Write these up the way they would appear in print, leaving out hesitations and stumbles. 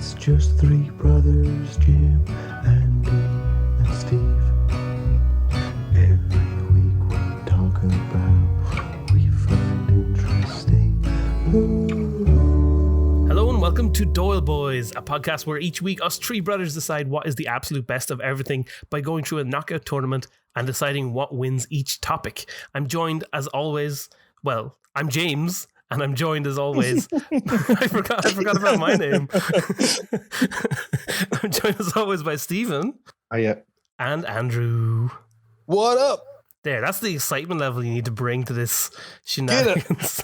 It's just three brothers, Jim, Andy, and Steve. Every week we talk about what we find interesting. Hello and welcome to Doyle Boys, a podcast where each week us three brothers decide what is the absolute best of everything by going through a knockout tournament and deciding what wins each topic. I'm joined as always, I'm James, and I'm joined as always. I forgot about my name. I'm joined as always by Stephen. Oh, yeah. And Andrew. What up? There, that's the excitement level you need to bring to this shenanigans.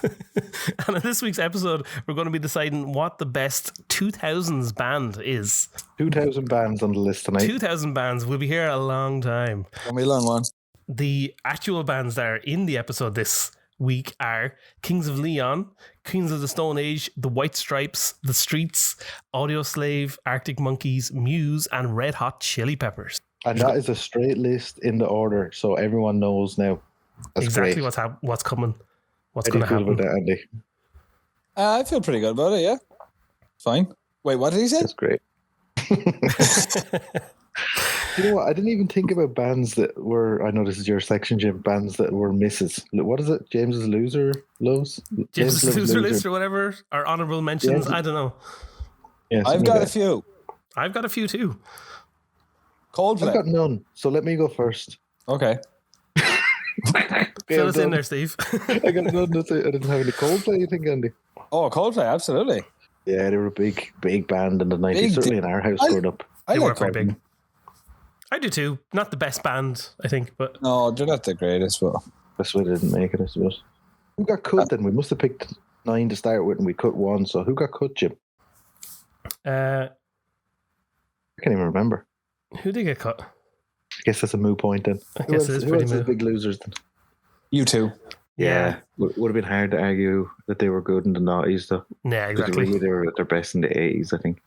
And in this week's episode, we're going to be deciding what the best 2000s band is. 2,000 bands on the list tonight. 2000 bands. We'll be here a long time. Gonna be a long one. The actual bands that are in the episode this week are Kings of Leon, Queens of the Stone Age, The White Stripes, The Streets, Audioslave, Arctic Monkeys, Muse, and Red Hot Chili Peppers. And that is a straight list in the order, so everyone knows now. That's exactly great. what's coming, what's How do going to you feel happen. about that, Andy? I feel pretty good about it, yeah. Fine. Wait, what did he say? That's great. You know what? I didn't even think about bands that were, I know this is your section, Jim, bands that were misses. What is it? James's Loser Loves? James's Loser List or whatever, or honorable mentions, I don't know. Yeah, I've got a few. I've got a few too. Coldplay. I've got none, so let me go first. Okay. Fill us in there, Steve. I got none. I didn't have any Coldplay, you think, Andy? Oh, Coldplay, absolutely. Yeah, they were a big band in the 90s, Big certainly in our house growing up. I They were like quite Coldplay. big. I do too. Not the best band, I think, but No, they're not the greatest, but That's why they didn't make it, I suppose. Who got cut then? We must have picked 9 to start with and we cut 1, so who got cut, Jim? I can't even remember. who did get cut? I guess that's a moot point then. I guess it is who pretty else is moot. big losers then? you too. Yeah. Would have been hard to argue that they were good in the 90s though. Yeah, Because exactly. they were at their best in the 80s, I think.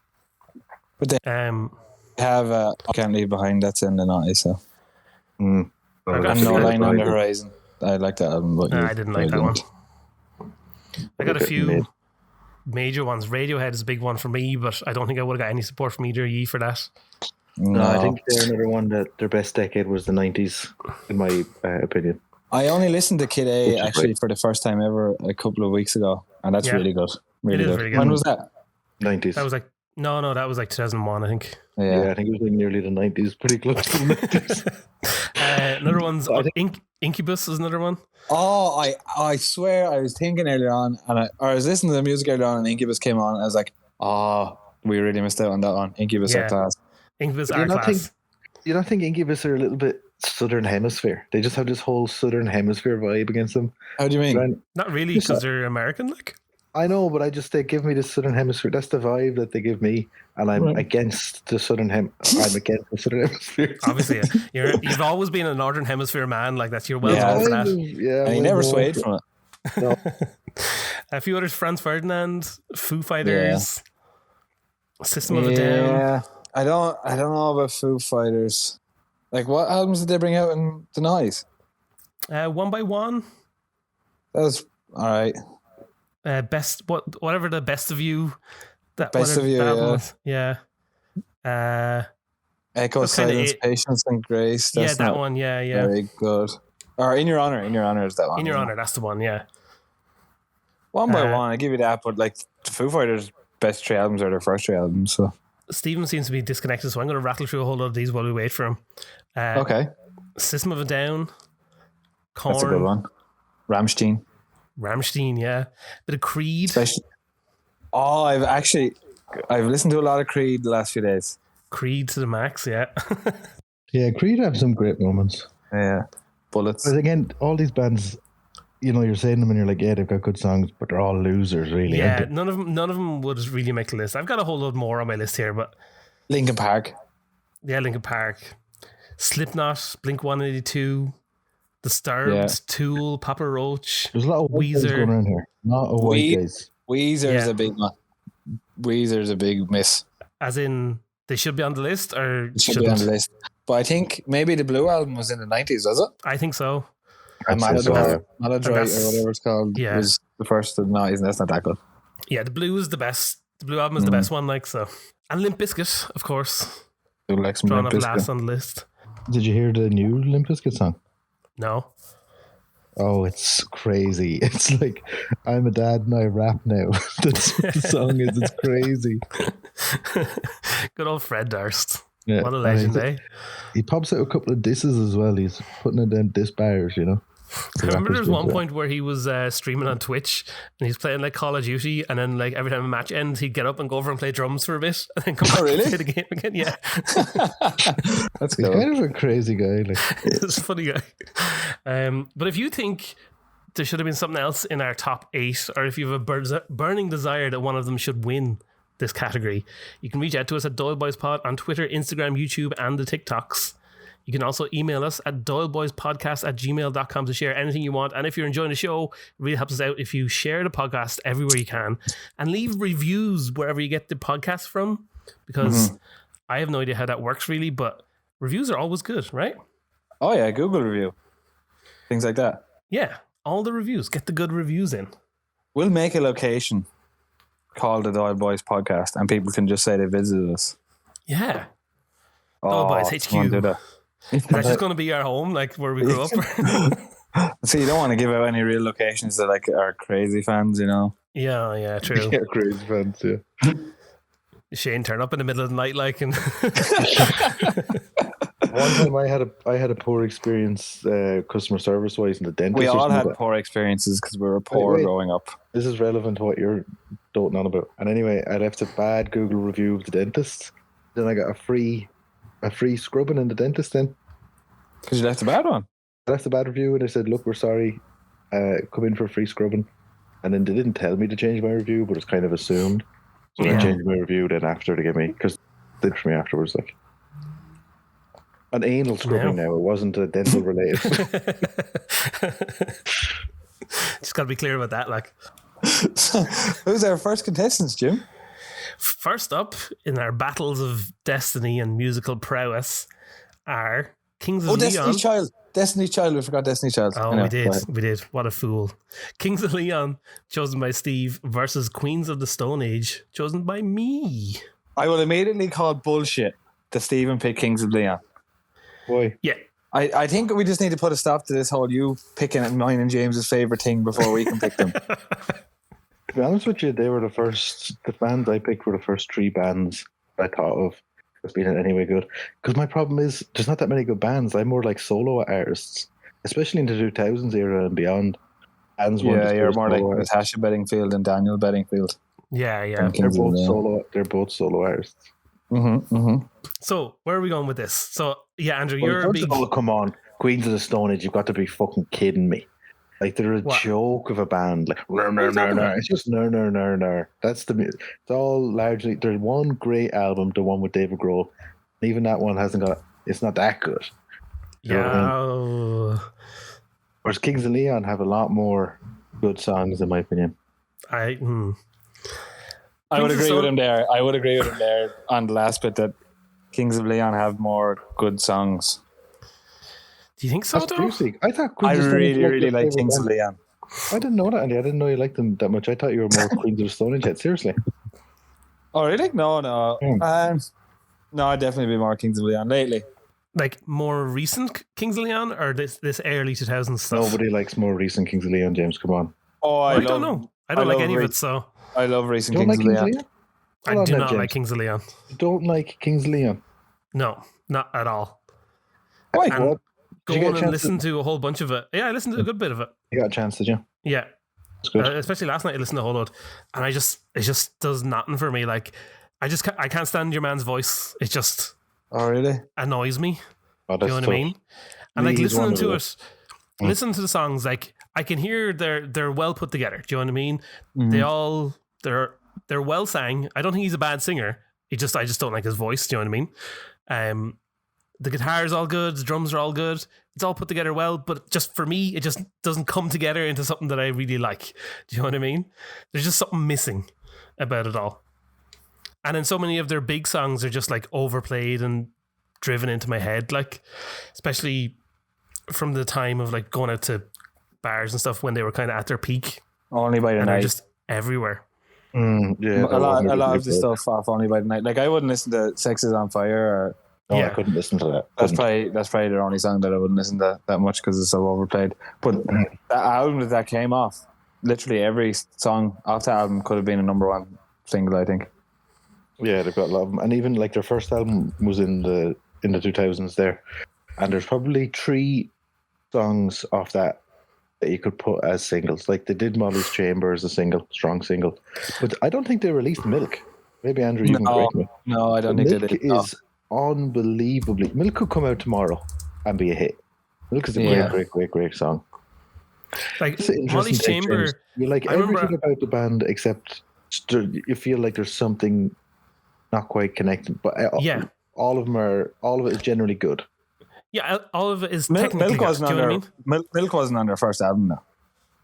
Have I Can't Leave Behind, that's in the 90s, so. Mm. I've got And a No few- Line on the Horizon. I like that album, but I didn't like that one. I got a bit few mid. major ones. Radiohead is a big one for me, but I don't think I would have got any support from either of you for that. No, I No. think they're another one that their best decade was the 90s, in my opinion. I only listened to Kid A Which is actually right. for the first time ever a couple of weeks ago, and that's Yeah. really good. Really is good. really good. When was that? 90s. That was like, no, that was like 2001, I think. yeah, I think it was like nearly the 90s, pretty close to the 90s. Another one's I think- Incubus is another one. Oh, I swear I was thinking earlier on, and I was listening to the music earlier on, and Incubus came on, and I was like, oh, we really missed out on that one. Incubus Yeah. are class. Incubus Do are you not class. You don't think Incubus are a little bit Southern Hemisphere? They just have this whole Southern Hemisphere vibe against them. How do you mean? And Not really, because they're American, like. I know, but they give me the Southern Hemisphere. That's the vibe that they give me, and I'm Right. against the Southern I'm against the Southern Hemisphere. Obviously, you've always been a Northern Hemisphere man, like that's your well Yeah. known for that. Yeah, And he never swayed from it. No. A few others: Franz Ferdinand, Foo Fighters, System of a Down. Yeah, I don't know about Foo Fighters. Like, what albums did they bring out in the 90s? One by One. That was all right. Whatever the Best of You. Best of You, that yeah. was. Yeah. Echo, That's kinda Silence, it. Patience, and Grace. That's Yeah, that not one. Yeah. very good. Or In Your Honor. In Your Honor is that one. In Your isn't it? Honor, that's the one. Yeah. One by Uh, one, I give you that. But like the Foo Fighters' best 3 albums are their first 3 albums. So Stephen seems to be disconnected, so I'm going to rattle through a whole lot of these while we wait for him. okay, System of a Down, that's a good Korn, one. Rammstein. Rammstein, yeah. Bit of Creed. Especially. Oh, I've listened to a lot of Creed the last few days. Creed to the max, yeah. Yeah, Creed have some great moments. Yeah, Bullets. But again, all these bands, you're saying them and you're like, yeah, they've got good songs, but they're all losers, really. Yeah, aren't they? none of them would really make the list. I've got a whole lot more on my list here, but Linkin Park. yeah, Linkin Park, Slipknot, Blink 182, Disturbed, Yeah. Tool, Papa Roach. There's a lot of white guys Weezer. going around here. Not a white We- guys. Weezer's Yeah. a big one. Weezer's a big miss. As in, they should be on the list or It should be on the list. But I think maybe the Blue Album was in the 90s, was it? I think so. I'd say so, Maladroit, yeah. Maladroit that's- or whatever it's called yeah. was the first of the 90s, and that's not that good. Yeah, the Blue is the best. The Blue album is the best one, like so. And Limp Bizkit, of course. You like some Drawn Limp up last Bizkit? on the list. Did you hear the new Limp Bizkit song? No. Oh, it's crazy. It's like, I'm a dad and I rap now. That's what the song is. It's crazy. Good old Fred Durst. Yeah, What a legend, and eh? He pops out a couple of disses as well. He's putting in them diss bars, you know. I remember there was one point where he was streaming on Twitch and he's playing like Call of Duty, and then like every time a match ends, he'd get up and go over and play drums for a bit, and then come back and play the game again. Yeah, That's He's cool. kind of a crazy guy. Like, it's a funny guy. But if you think there should have been something else in our top 8, or if you have a burning desire that one of them should win this category, you can reach out to us at DoyleBoysPod on Twitter, Instagram, YouTube, and the TikToks. You can also email us at doyleboyspodcast@gmail.com to share anything you want. And if you're enjoying the show, it really helps us out if you share the podcast everywhere you can and leave reviews wherever you get the podcast from, because I have no idea how that works really, but reviews are always good, right? Oh yeah, Google review. Things like that. Yeah, all the reviews. Get the good reviews in. We'll make a location called the Doyle Boys Podcast, and people can just say they visited us. Yeah. Doyle Boys HQ. come on, do that. Is that just going to be our home, like where we grew up? So you don't want to give out any real locations that like are crazy fans, you know? Yeah, true. yeah, crazy fans, yeah. Shane turn up in the middle of the night, like, and One time I had a poor experience customer service wise in the dentist. We or all something had like that. poor experiences because we were poor Wait. growing up. This is relevant to what you're doting on about. And anyway, I left a bad Google review of the dentist. Then I got a free scrubbing in the dentist then. Because you left a bad one. I left a bad review and I said, look, we're sorry. Come in for a free scrubbing. And then they didn't tell me to change my review, but it's kind of assumed. So I changed my review then after to get me, because they did for me afterwards, like. An anal scrubbing now. It wasn't a dental related. just got to be clear about that, like. Who's our first contestants, Jim? First up in our battles of destiny and musical prowess are Kings of Leon. Destiny's Child. Destiny's Child. We forgot Destiny's Child. Oh, we did. What a fool. Kings of Leon, chosen by Steve, versus Queens of the Stone Age, chosen by me. I will immediately call bullshit to Stephen pick Kings of Leon. Why? Yeah. I think we just need to put a stop to this whole you picking mine and James's favourite thing before we can pick them. To be honest with you, the bands I picked were the first 3 bands I thought of as being in any way good. Because my problem is, there's not that many good bands. I'm more like solo artists, especially in the 2000s era and beyond. Bands You're more like Natasha Bedingfield and Daniel Bedingfield. Yeah. They're both solo artists. So, where are we going with this? So, yeah, Andrew, Well, you're a first big... of all, come on. Queens of the Stone Age, you've got to be fucking kidding me. Like, they're a joke of a band. Like, no. It's just no. That's it's all largely, there's one great album, the one with David Grohl. Even that one it's not that good. You know what I mean? Whereas Kings of Leon have a lot more good songs, in my opinion. I would agree with him there. On the last bit that Kings of Leon have more good songs. Do you think so, though? Seriously, I thought I Queens of the Stone Age really was like your Kings of favorite Leon. band. I didn't know that, Andy. I didn't know you liked them that much. I thought you were more Queens of the Stone Age head. Seriously. Oh, really? No. No, I'd definitely be more Kings of Leon lately. Like more recent Kings of Leon or this early 2000s stuff? Nobody likes more recent Kings of Leon, James. Come on. Oh, I don't know. I don't like any of it, so... I love recent You don't Kings like of Kings Leon. of Leon? I do not like Kings of Leon. You don't like Kings of Leon? No, not at all. Why? And go on and listen to a whole bunch of it. Yeah, I listened to a good bit of it. You got a chance, did you? Yeah. That's good. Especially last night I listened to a whole lot. And it just does nothing for me. Like, I can't stand your man's voice. It just annoys me. Oh, Do you know what I mean? And like listening to it, listening to the songs, like I can hear they're well put together. Do you know what I mean? Mm-hmm. They're well sang. I don't think he's a bad singer. I just don't like his voice. Do you know what I mean? The guitar's all good. The drums are all good. It's all put together well. But just for me, it just doesn't come together into something that I really like. Do you know what I mean? There's just something missing about it all. And then so many of their big songs are just like overplayed and driven into my head, like especially from the time of like going out to bars and stuff when they were kind of at their peak. Only by the and night. they're just everywhere. Yeah, A lot of the good. stuff off Only by the Night. Like I wouldn't listen to Sex Is on Fire. Or, No, Yeah. I couldn't listen to that. that's probably their only song that I wouldn't listen to that much because it's so overplayed. But that album that came off, literally every song off that album could have been a number one single, I think. Yeah, they've got a lot of them. And even like their first album was in the 2000s there. And there's probably 3 songs off that you could put as singles. Like they did Molly's Chamber as a single, strong single. But I don't think they released Milk. Maybe Andrew, you can correct me. No, I don't think Milk they did. is unbelievably. Milk could come out tomorrow and be a hit. Milk is a great song. Like It's an interesting Molly's take, James. Chamber. You like I everything remember- about the band except you feel like there's something not quite connected. But all of it is generally good. Yeah, all of it is Milk technically good. wasn't Do you know on what I their mean? Milk wasn't on their first album, though.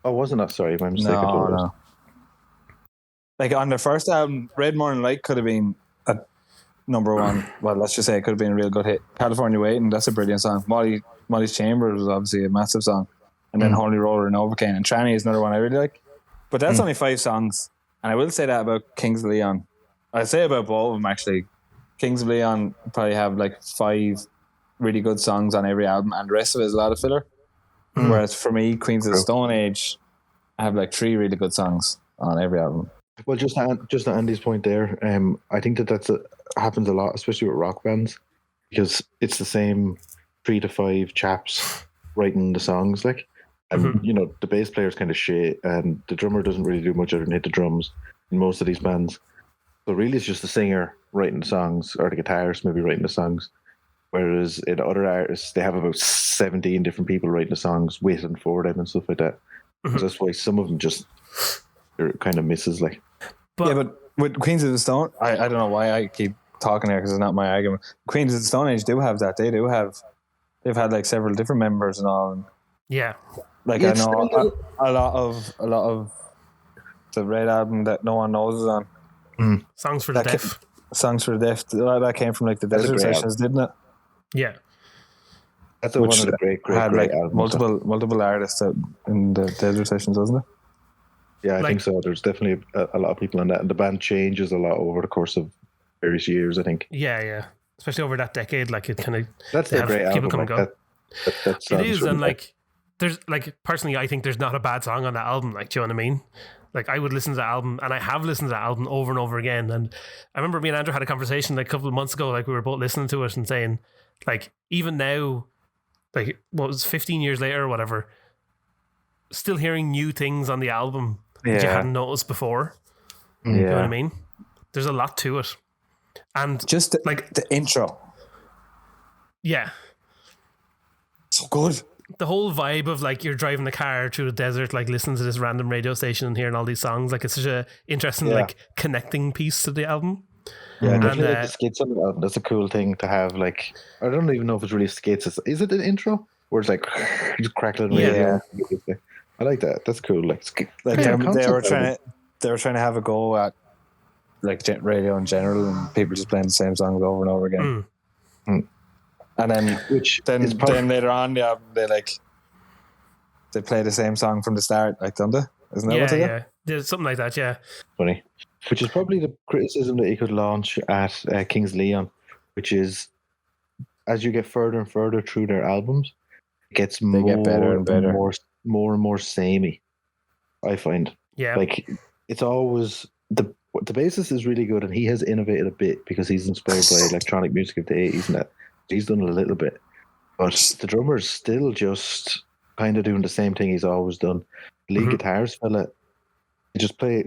Oh, wasn't that? Sorry, my mistake. No. Like on their first album, Red Morning Light could have been a number one. Well, let's just say it could have been a real good hit. California Waiting, that's a brilliant song. Molly's Chamber was obviously a massive song. And then Holy Roller and Overcane. And Tranny is another one I really like. But that's only 5 songs. And I will say that about Kings of Leon. I'd say about both of them, actually. Kings of Leon probably have like 5 really good songs on every album. And the rest of it is a lot of filler. Whereas for me, Queens of the Stone Age, I have like 3 really good songs on every album. Well, just to Andy's point there, I think that happens a lot, especially with rock bands, because it's the same 3 to 5 chaps writing the songs, like, and you know the bass player's kind of shit, and the drummer doesn't really do much other than hit the drums in most of these bands. So really, it's just the singer writing the songs, or the guitarist maybe writing the songs. Whereas in other artists, they have about 17 different people writing the songs with and for them and stuff like that. So that's why some of them just kind of misses, like. But with Queens of the Stone, I don't know why I keep talking here because it's not my argument. Queens of the Stone Age do have that. They've had like several different members and all. And Yeah. like I know a lot of the Red album that no one knows is on. Songs for the Deaf. Songs for the Deaf. That came from like the Desert Sessions, didn't it? Yeah. That's one of the great like albums. Multiple artists out in the Desert Sessions, wasn't it? Yeah, I think so. There's definitely a lot of people on that, and the band changes a lot over the course of various years, I think. Yeah. Especially over that decade, like it kind of. That's a great album. Come and go. That it is, really and like, there's like personally, I think there's not a bad song on that album. Like, do you know what I mean? Like, I would listen to that album, and I have listened to that album over and over again. And I remember me and Andrew had a conversation like a couple of months ago. Like, we were both listening to it and saying, like, even now, like, what was 15 years later or whatever, still hearing new things on the album that you hadn't noticed before. Yeah. You know what I mean? There's a lot to it. And just like the intro. Yeah. So good. The whole vibe of like you're driving the car through the desert, like listening to this random radio station and hearing all these songs, like it's such a interesting like connecting piece to the album. Yeah, definitely like the skits on the album. That's a cool thing to have. Like, I don't even know if it's really skits. Is it an intro where it's like just crackling radio? Yeah. I like that. That's cool. Like they were trying to have a go at like radio in general, and people just playing the same songs over and over again. And then later on the album they play the same song from the start, like, don't they? Isn't that what they do? There's something like that, yeah. Funny. Which is probably the criticism that you could launch at Kings Leon, which is as you get further and further through their albums, it gets get better and better, more and more samey. I find, like it's always the bassist is really good, and he has innovated a bit because he's inspired by electronic music of the 80s, and that he's done a little bit, but the drummer's still just kind of doing the same thing he's always done. Lead guitarist fella.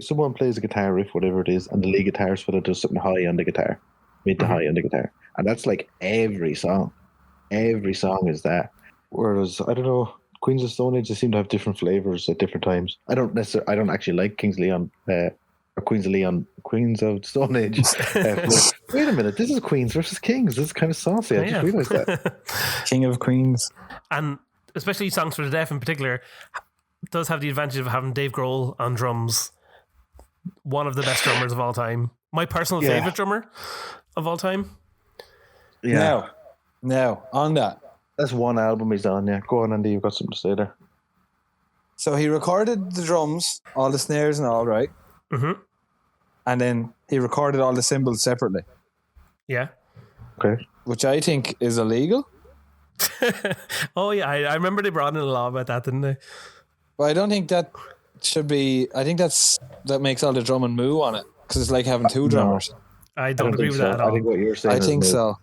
Someone plays a guitar riff, whatever it is, and the lead guitarist fella does something high on the guitar, mid to high on the guitar. And that's like every song. Every song is that. Whereas, I don't know, Queens of Stone Age, they seem to have different flavors at different times. I don't actually like Kings Leon, or Queens of Stone Age. Wait a minute, this is Queens versus Kings. This is kind of saucy. I just realized that. King of Queens. And especially Songs for the Deaf in particular, does have the advantage of having Dave Grohl on drums, one of the best drummers of all time, my personal favorite drummer of all time. Now on that's one album he's on. Go on, Andy, you've got something to say there. So he recorded the drums, all the snares and all, right? and then he recorded all the cymbals separately, Yeah. Okay. which I think is illegal. Oh yeah, I remember they brought in a law about that, didn't they? But I don't think that should be. I think that makes all the drum and moo on it because it's like having two drummers. I don't agree think with so. that at all. I think what you're saying. I think so.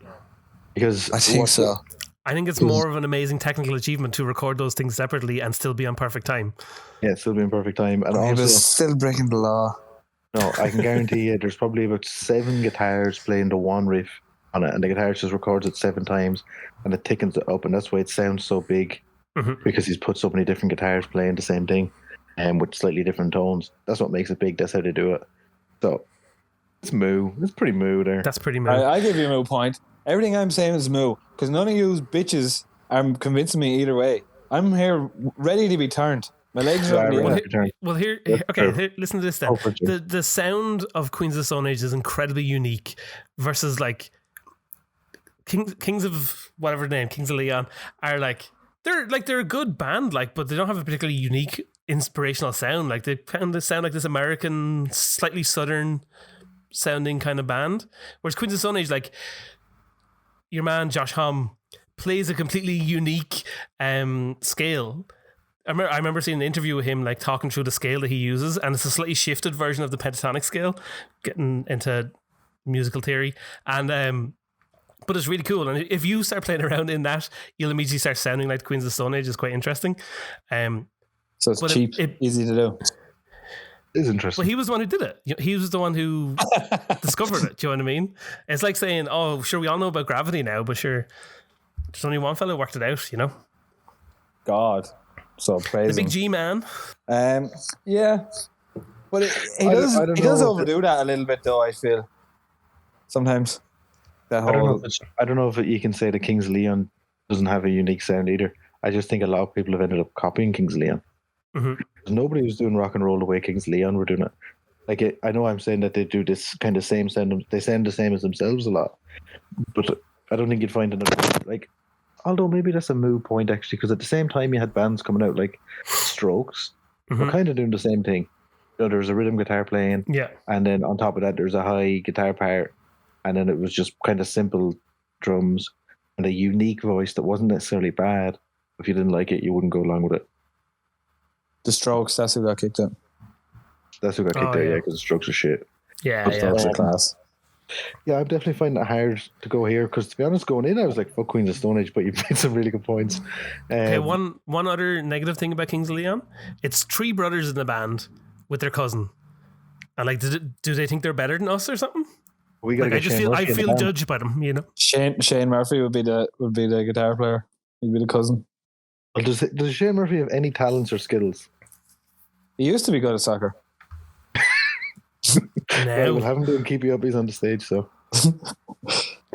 Because I think so. I think it's more of an amazing technical achievement to record those things separately and still be on perfect time. Yeah, still be in perfect time, and It also was still breaking the law. no, I can guarantee you, there's probably about 7 guitars playing the one riff on it, and the guitarist just records it 7 times, and it thickens it up, and that's why it sounds so big, because he's put so many different guitars playing the same thing, and with slightly different tones. That's what makes it big. That's how they do it. So it's moo. It's pretty moo there. That's pretty moo. I give you a moo point. Everything I'm saying is moo because none of you bitches are convincing me either way. I'm here ready to be turned. My legs are up in the air. Well, here, listen to this then. The sound of Queens of the Stone Age is incredibly unique versus like Kings of whatever name, Kings of Leon are they're a good band, but they don't have a particularly unique inspirational sound. Like they kind of sound like this American, slightly southern sounding kind of band. Whereas Queens of the Stone Age, like your man Josh Homme plays a completely unique scale. I remember seeing an interview with him, like talking through the scale that he uses, and it's a slightly shifted version of the pentatonic scale, getting into musical theory, and but it's really cool. And if you start playing around in that, you'll immediately start sounding like Queens of the Stone Age. It's quite interesting. So it's cheap, easy to do. It is interesting. Well, he was the one who did it. He was the one who discovered it. Do you know what I mean? It's like saying, "Oh, sure, we all know about gravity now, but sure, there's only one fellow who worked it out." You know, God. So praise the big G man. Yeah, but he does overdo that a little bit, though. I feel sometimes that whole. I don't know if you can say that Kings of Leon doesn't have a unique sound either. I just think a lot of people have ended up copying Kings of Leon. Nobody was doing rock and roll the way Kings of Leon were doing it. Like I know I'm saying that they do this kind of same sound. They sound the same as themselves a lot, but I don't think you'd find another like. Although maybe that's a moot point actually, because at the same time you had bands coming out like Strokes, were kind of doing the same thing. You know, there was a rhythm guitar playing, and then on top of that there's a high guitar part, and then it was just kind of simple drums and a unique voice that wasn't necessarily bad. If you didn't like it, you wouldn't go along with it. The Strokes, that's who got kicked out. That's who got kicked out, because the Strokes are shit. Yeah, Strokes are class. Yeah, I'm definitely finding it hard to go here because, to be honest, going in, I was like, fuck Queens of Stone Age, but you've made some really good points. Okay, one other negative thing about Kings of Leon, it's 3 brothers in the band with their cousin. And like, do they think they're better than us or something? We gotta I feel judged by them, you know. Shane Murphy would be the guitar player. He'd be the cousin. Well, does Shane Murphy have any talents or skills? He used to be good at soccer. Well, we'll have him doing keepy uppies on the stage, so.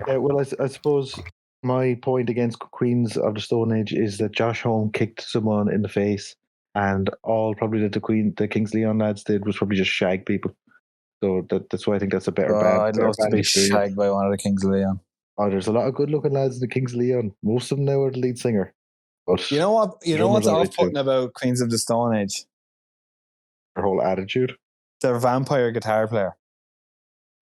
Well, I suppose my point against Queens of the Stone Age is that Josh Homme kicked someone in the face, and all probably that the Kings Leon lads did was probably just shag people. So that's why I think that's a better band. I'd love to be shagged by one of the Kings of Leon. Oh, there's a lot of good-looking lads in the Kings Leon. Most of them now are the lead singer. But you know what? You know what's off-putting about Queens of the Stone Age? Their whole attitude. Their vampire guitar player.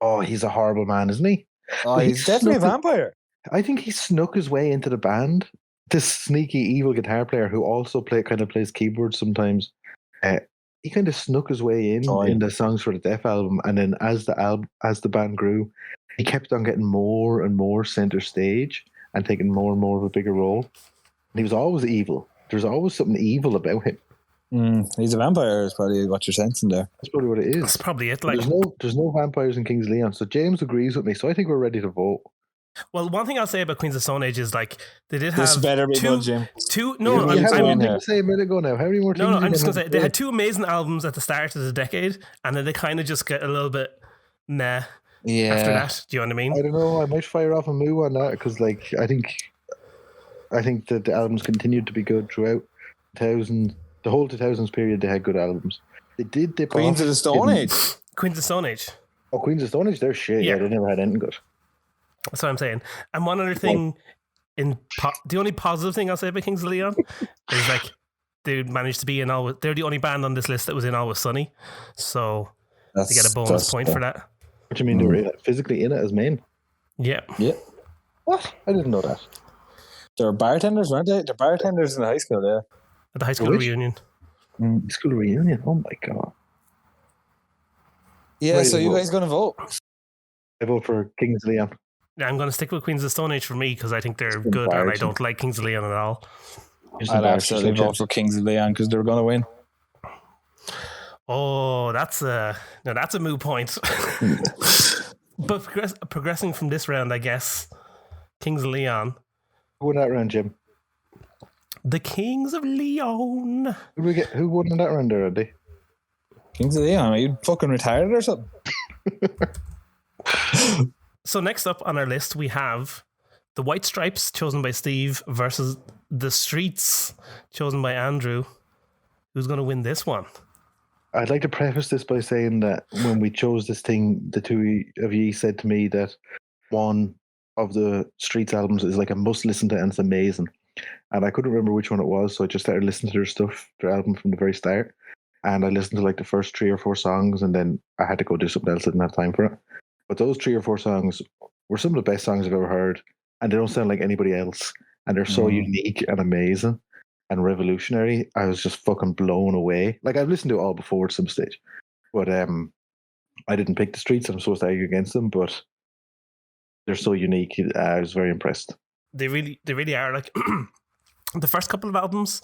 Oh, he's a horrible man, isn't he? Oh, he's definitely a vampire. I think he snuck his way into the band. This sneaky, evil guitar player who also plays keyboards sometimes. He kind of snuck his way in the Songs for the Deaf album, and then as the band grew, he kept on getting more and more center stage and taking more and more of a bigger role. And he was always evil. There's always something evil about him. He's a vampire is probably what you're sensing there. That's probably what it is. That's probably it. Like, there's no vampires in Kings Leon, so James agrees with me. So I think we're ready to vote. Well, one thing I'll say about Queens of Stone Age is like they did this have better be good, Jim. No, I'm to say a minute ago now. How many more? No, I'm just gonna say they had 2 amazing albums at the start of the decade, and then they kind of just get a little bit meh. Yeah. After that, do you know what I mean? I don't know. I might fire off a moo on that because, like, I think that the albums continued to be good throughout the whole 2000s period. They had good albums. They did dip Queens of the Stone Age. Queens of Stone Age. Oh, Queens of Stone Age, they're shit. Yeah, they never had anything good. That's what I'm saying. And one other thing, the only positive thing I'll say about Kings of Leon is like they managed to be in Always. They're the only band on this list that was in Always Sunny. So They get a bonus point for that. What do you mean they were physically in it as men? Yeah. What? I didn't know that. They were bartenders, weren't they? They're bartenders in the high school, yeah. At the high school reunion. School reunion? Oh my God. Yeah, so you guys going to vote? I vote for Kings of Leon. Yeah, I'm going to stick with Queens of the Stone Age for me because I think they're good and I don't like Kings of Leon at all. I'd absolutely vote for Kings of Leon because they're going to win. Oh, that's a moot point. But progressing from this round, I guess, Kings of Leon. Who won that round, Jim? The Kings of Leon. Who won in that round there, Andy? Kings of Leon, are you fucking retired or something? So next up on our list, we have the White Stripes, chosen by Steve, versus the Streets, chosen by Andrew. Who's going to win this one? I'd like to preface this by saying that when we chose this thing, the two of you said to me that one of the Streets albums is like a must listen to and it's amazing. And I couldn't remember which one it was, so I just started listening to their stuff, their album from the very start. And I listened to like the first 3 or 4 songs, and then I had to go do something else. I didn't have time for it. But those 3 or 4 songs were some of the best songs I've ever heard, and they don't sound like anybody else. And they're so unique and amazing and revolutionary. I was just fucking blown away. Like, I've listened to it all before at some stage, but I didn't pick the Streets. I'm supposed to argue against them, but they're so unique. I was very impressed. They really are. Like, the first couple of albums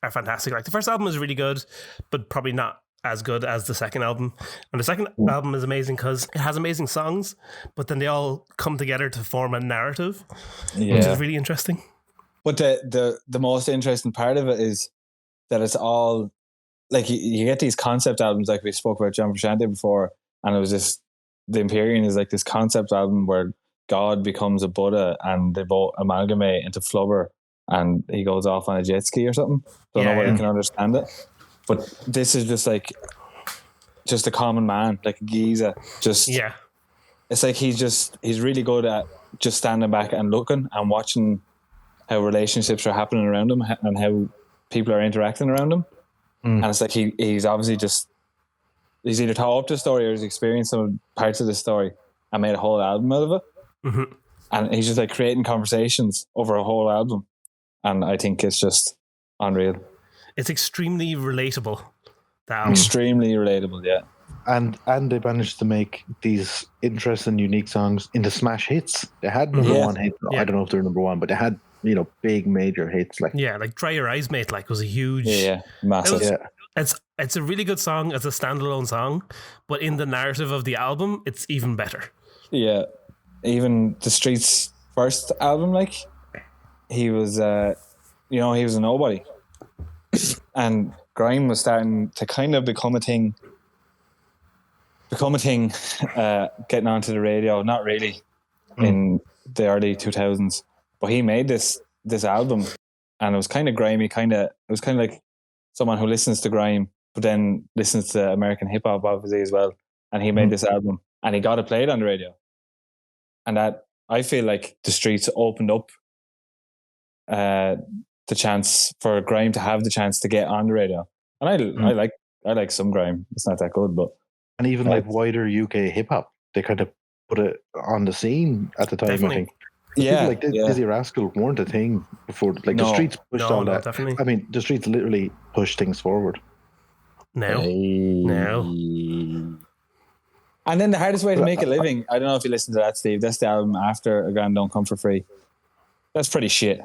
are fantastic. Like, the first album is really good, but probably not as good as the second album. And the second album is amazing because it has amazing songs, but then they all come together to form a narrative, which is really interesting. But the most interesting part of it is that it's all like you get these concept albums, like we spoke about John Frusciante before, and it was just the Empyrean is like this concept album where God becomes a Buddha and they both amalgamate into Flubber and he goes off on a jet ski or something. So nobody can understand it. But this is just like just a common man, like a geezer. It's like he's really good at just standing back and looking and watching how relationships are happening around him and how people are interacting around him. And it's like he's obviously he's either thought up the story or he's experienced some parts of the story and made a whole album out of it. Mm-hmm. And he's just like creating conversations over a whole album. And I think it's just unreal. It's extremely relatable. Extremely relatable, yeah. And they managed to make these interesting, unique songs into smash hits. They had number one hit. I don't know if they're number one, but they had, big major hits. Like Dry Your Eyes, Mate, was a huge... Yeah, massive. It's a really good song as a standalone song, but in the narrative of the album, it's even better. Yeah. Even the Streets' first album, he was, he was a nobody. And grime was starting to kind of become a thing, getting onto the radio. Not really in the early 2000s, but he made this album, and it was kind of grimy. It was kind of like someone who listens to grime, but then listens to American hip hop obviously as well. And he made this album, and he got it played on the radio. And that, I feel like the Streets opened up the chance for grime to have the chance to get on the radio. And I like some grime. It's not that good, but and even wider UK hip hop, they kind of put it on the scene at the time. Definitely. I think. Yeah, like Dizzy Rascal weren't a thing before. The Streets pushed all that. Definitely. I mean, the Streets literally pushed things forward. No. And then The Hardest Way to Make a Living. I don't know if you listened to that, Steve. That's the album after A Grand Don't Come for Free. That's pretty shit.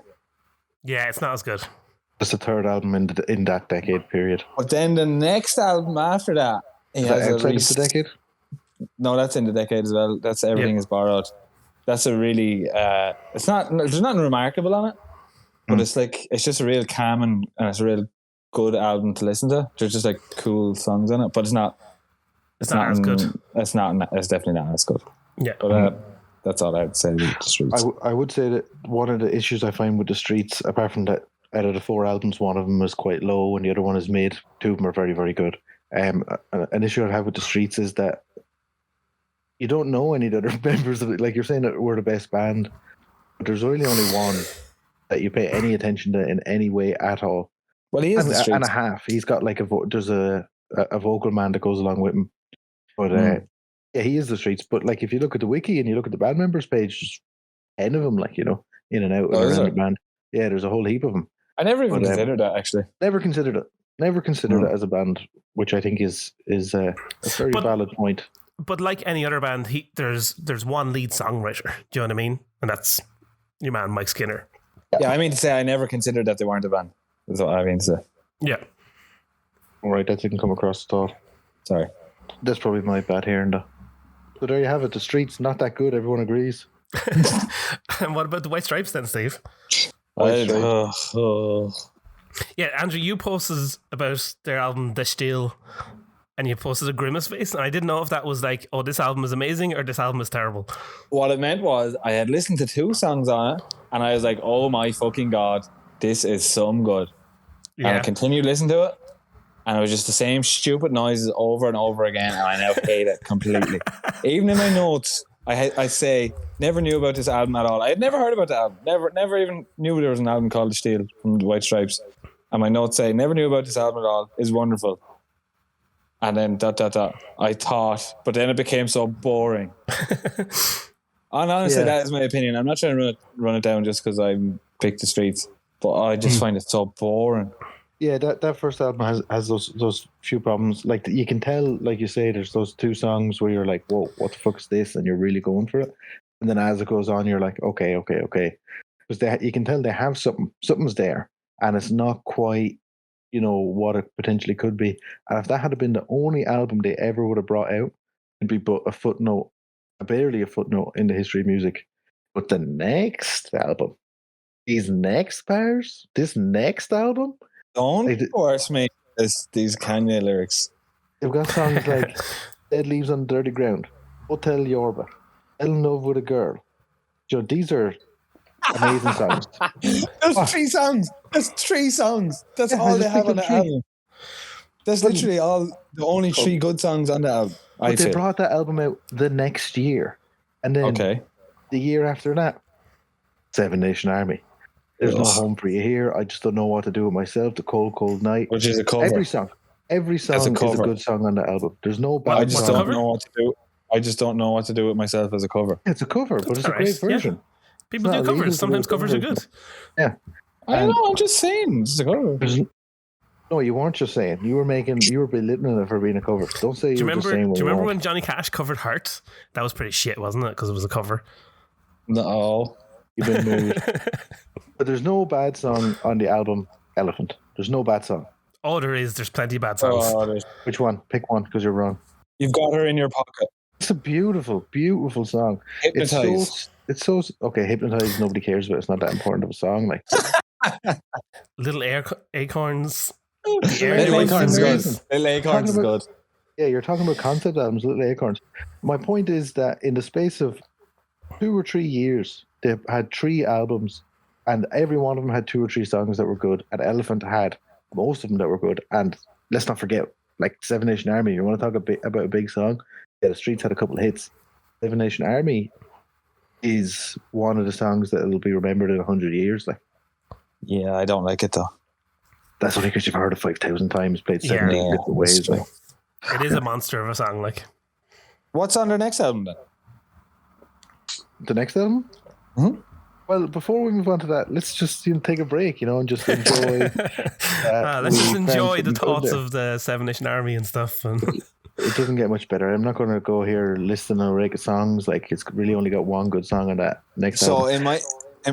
Yeah, it's not as good. It's the third album in that decade period. But then the next album after that, is that outside of the decade? No, that's in the decade as well. That's Everything is Borrowed. That's a really there's nothing remarkable on it, but it's just a real calm and it's a real good album to listen to. There's just cool songs on it, but it's not as good. It's definitely not as good. Yeah. But that's all I'd say with the Streets. I would say that one of the issues I find with the Streets, apart from that, out of the 4 albums, one of them is quite low and the other one is mid. 2 of them are very, very good. An issue I have with the Streets is that you don't know any other members of it. Like, you're saying that we're the best band, but there's really only one that you pay any attention to in any way at all. Well, he is the Streets. And a half. He's got there's a vocal man that goes along with him. But yeah, he is the Streets. But like, if you look at the wiki and you look at the band members page, there's 10 of them, like, you know, in and out around the band. Yeah, there's a whole heap of them. I never even considered that, actually. Never considered it. Never considered it as a band, which I think is a very valid point. But like any other band, there's one lead songwriter. Do you know what I mean? And that's your man, Mike Skinner. Yeah, I mean to say I never considered that they weren't a band. That's what I mean to say. Yeah. All right, that didn't come across at all. Sorry. That's probably my bad hearing, though. So there you have it. The Streets, not that good. Everyone agrees. And what about the White Stripes then, Steve? Yeah, Andrew, you posted about their album The Still, and you posted a grimace face, and I didn't know if that was like, oh, this album is amazing or this album is terrible. What it meant was I had listened to 2 songs on it, and I was like, oh my fucking God, this is some good. Yeah. And I continued listening to it, and it was just the same stupid noises over and over again, and I now hate it completely. Even in my notes, I say, never knew about this album at all. I had never heard about the album. Never even knew there was an album called The Steel from the White Stripes. And my notes say, never knew about this album at all. It's wonderful. And then ... I thought, but then it became so boring. And honestly, that is my opinion. I'm not trying to run it down just because I picked The Streets, but I just find it so boring. Yeah, that first album has those few problems. Like, you can tell, like you say, there's those 2 songs where you're like, whoa, what the fuck is this? And you're really going for it. And then as it goes on, you're like, okay. Because you can tell they have something's there. And it's not quite, you know, what it potentially could be. And if that had been the only album they ever would have brought out, it'd be but a footnote, barely a footnote in the history of music. But the next album, this next album, don't force me these Kanye lyrics. They've got songs like Dead Leaves on Dirty Ground, Hotel Yorba, Fell in Love with a Girl. You know, these are amazing songs. There's 3 songs. There's 3 songs. That's all they have on the album. That's literally the only 3 good songs on the album. But they brought that album out the next year. And then the year after that, Seven Nation Army. There's no home for you here. I just don't know what to do with myself. The Cold, Cold Night. Which is a cover. Every song is a good song on the album. There's no bad I just don't know what to do. I just don't know what to do with myself as a cover. It's a cover, but it's a great version. Yeah. People do covers. Sometimes covers are good. Yeah. I don't know. I'm just saying. It's a cover. No, you weren't just saying. You were belittling it for being a cover. Don't say you were just saying. Do you remember when Johnny Cash covered Heart? That was pretty shit, wasn't it? Because it was a cover. No. You've been moved. But there's no bad song on the album Elephant. There's no bad song. Oh, there is. There's plenty of bad songs. Which one? Pick one, because you're wrong. You've got her in your pocket. It's a beautiful, beautiful song. Hypnotize. It's so okay. Hypnotize. Nobody cares about. It's not that important of a song. Like Little Acorns. Little Acorns is good. Yeah, you're talking about concept albums. Little Acorns. My point is that in the space of 2 or 3 years, they had 3 albums, and every one of them had 2 or 3 songs that were good. And Elephant had most of them that were good. And let's not forget, like Seven Nation Army. You want to talk about a big song? Yeah, The Streets had a couple of hits. Seven Nation Army is one of the songs that will be remembered in 100 years. Like, yeah, I don't like it though. That's only because you've heard it 5,000 times, played 70 different ways. Like. It is a monster of a song. Like, what's on their next album then? The next album? Mm-hmm. Well, before we move on to that, let's just take a break, and just enjoy. Let's just enjoy the thoughts of the Seven Nation Army and stuff. And it doesn't get much better. I'm not going to go here listing a rake of songs. Like, it's really only got one good song on that next album.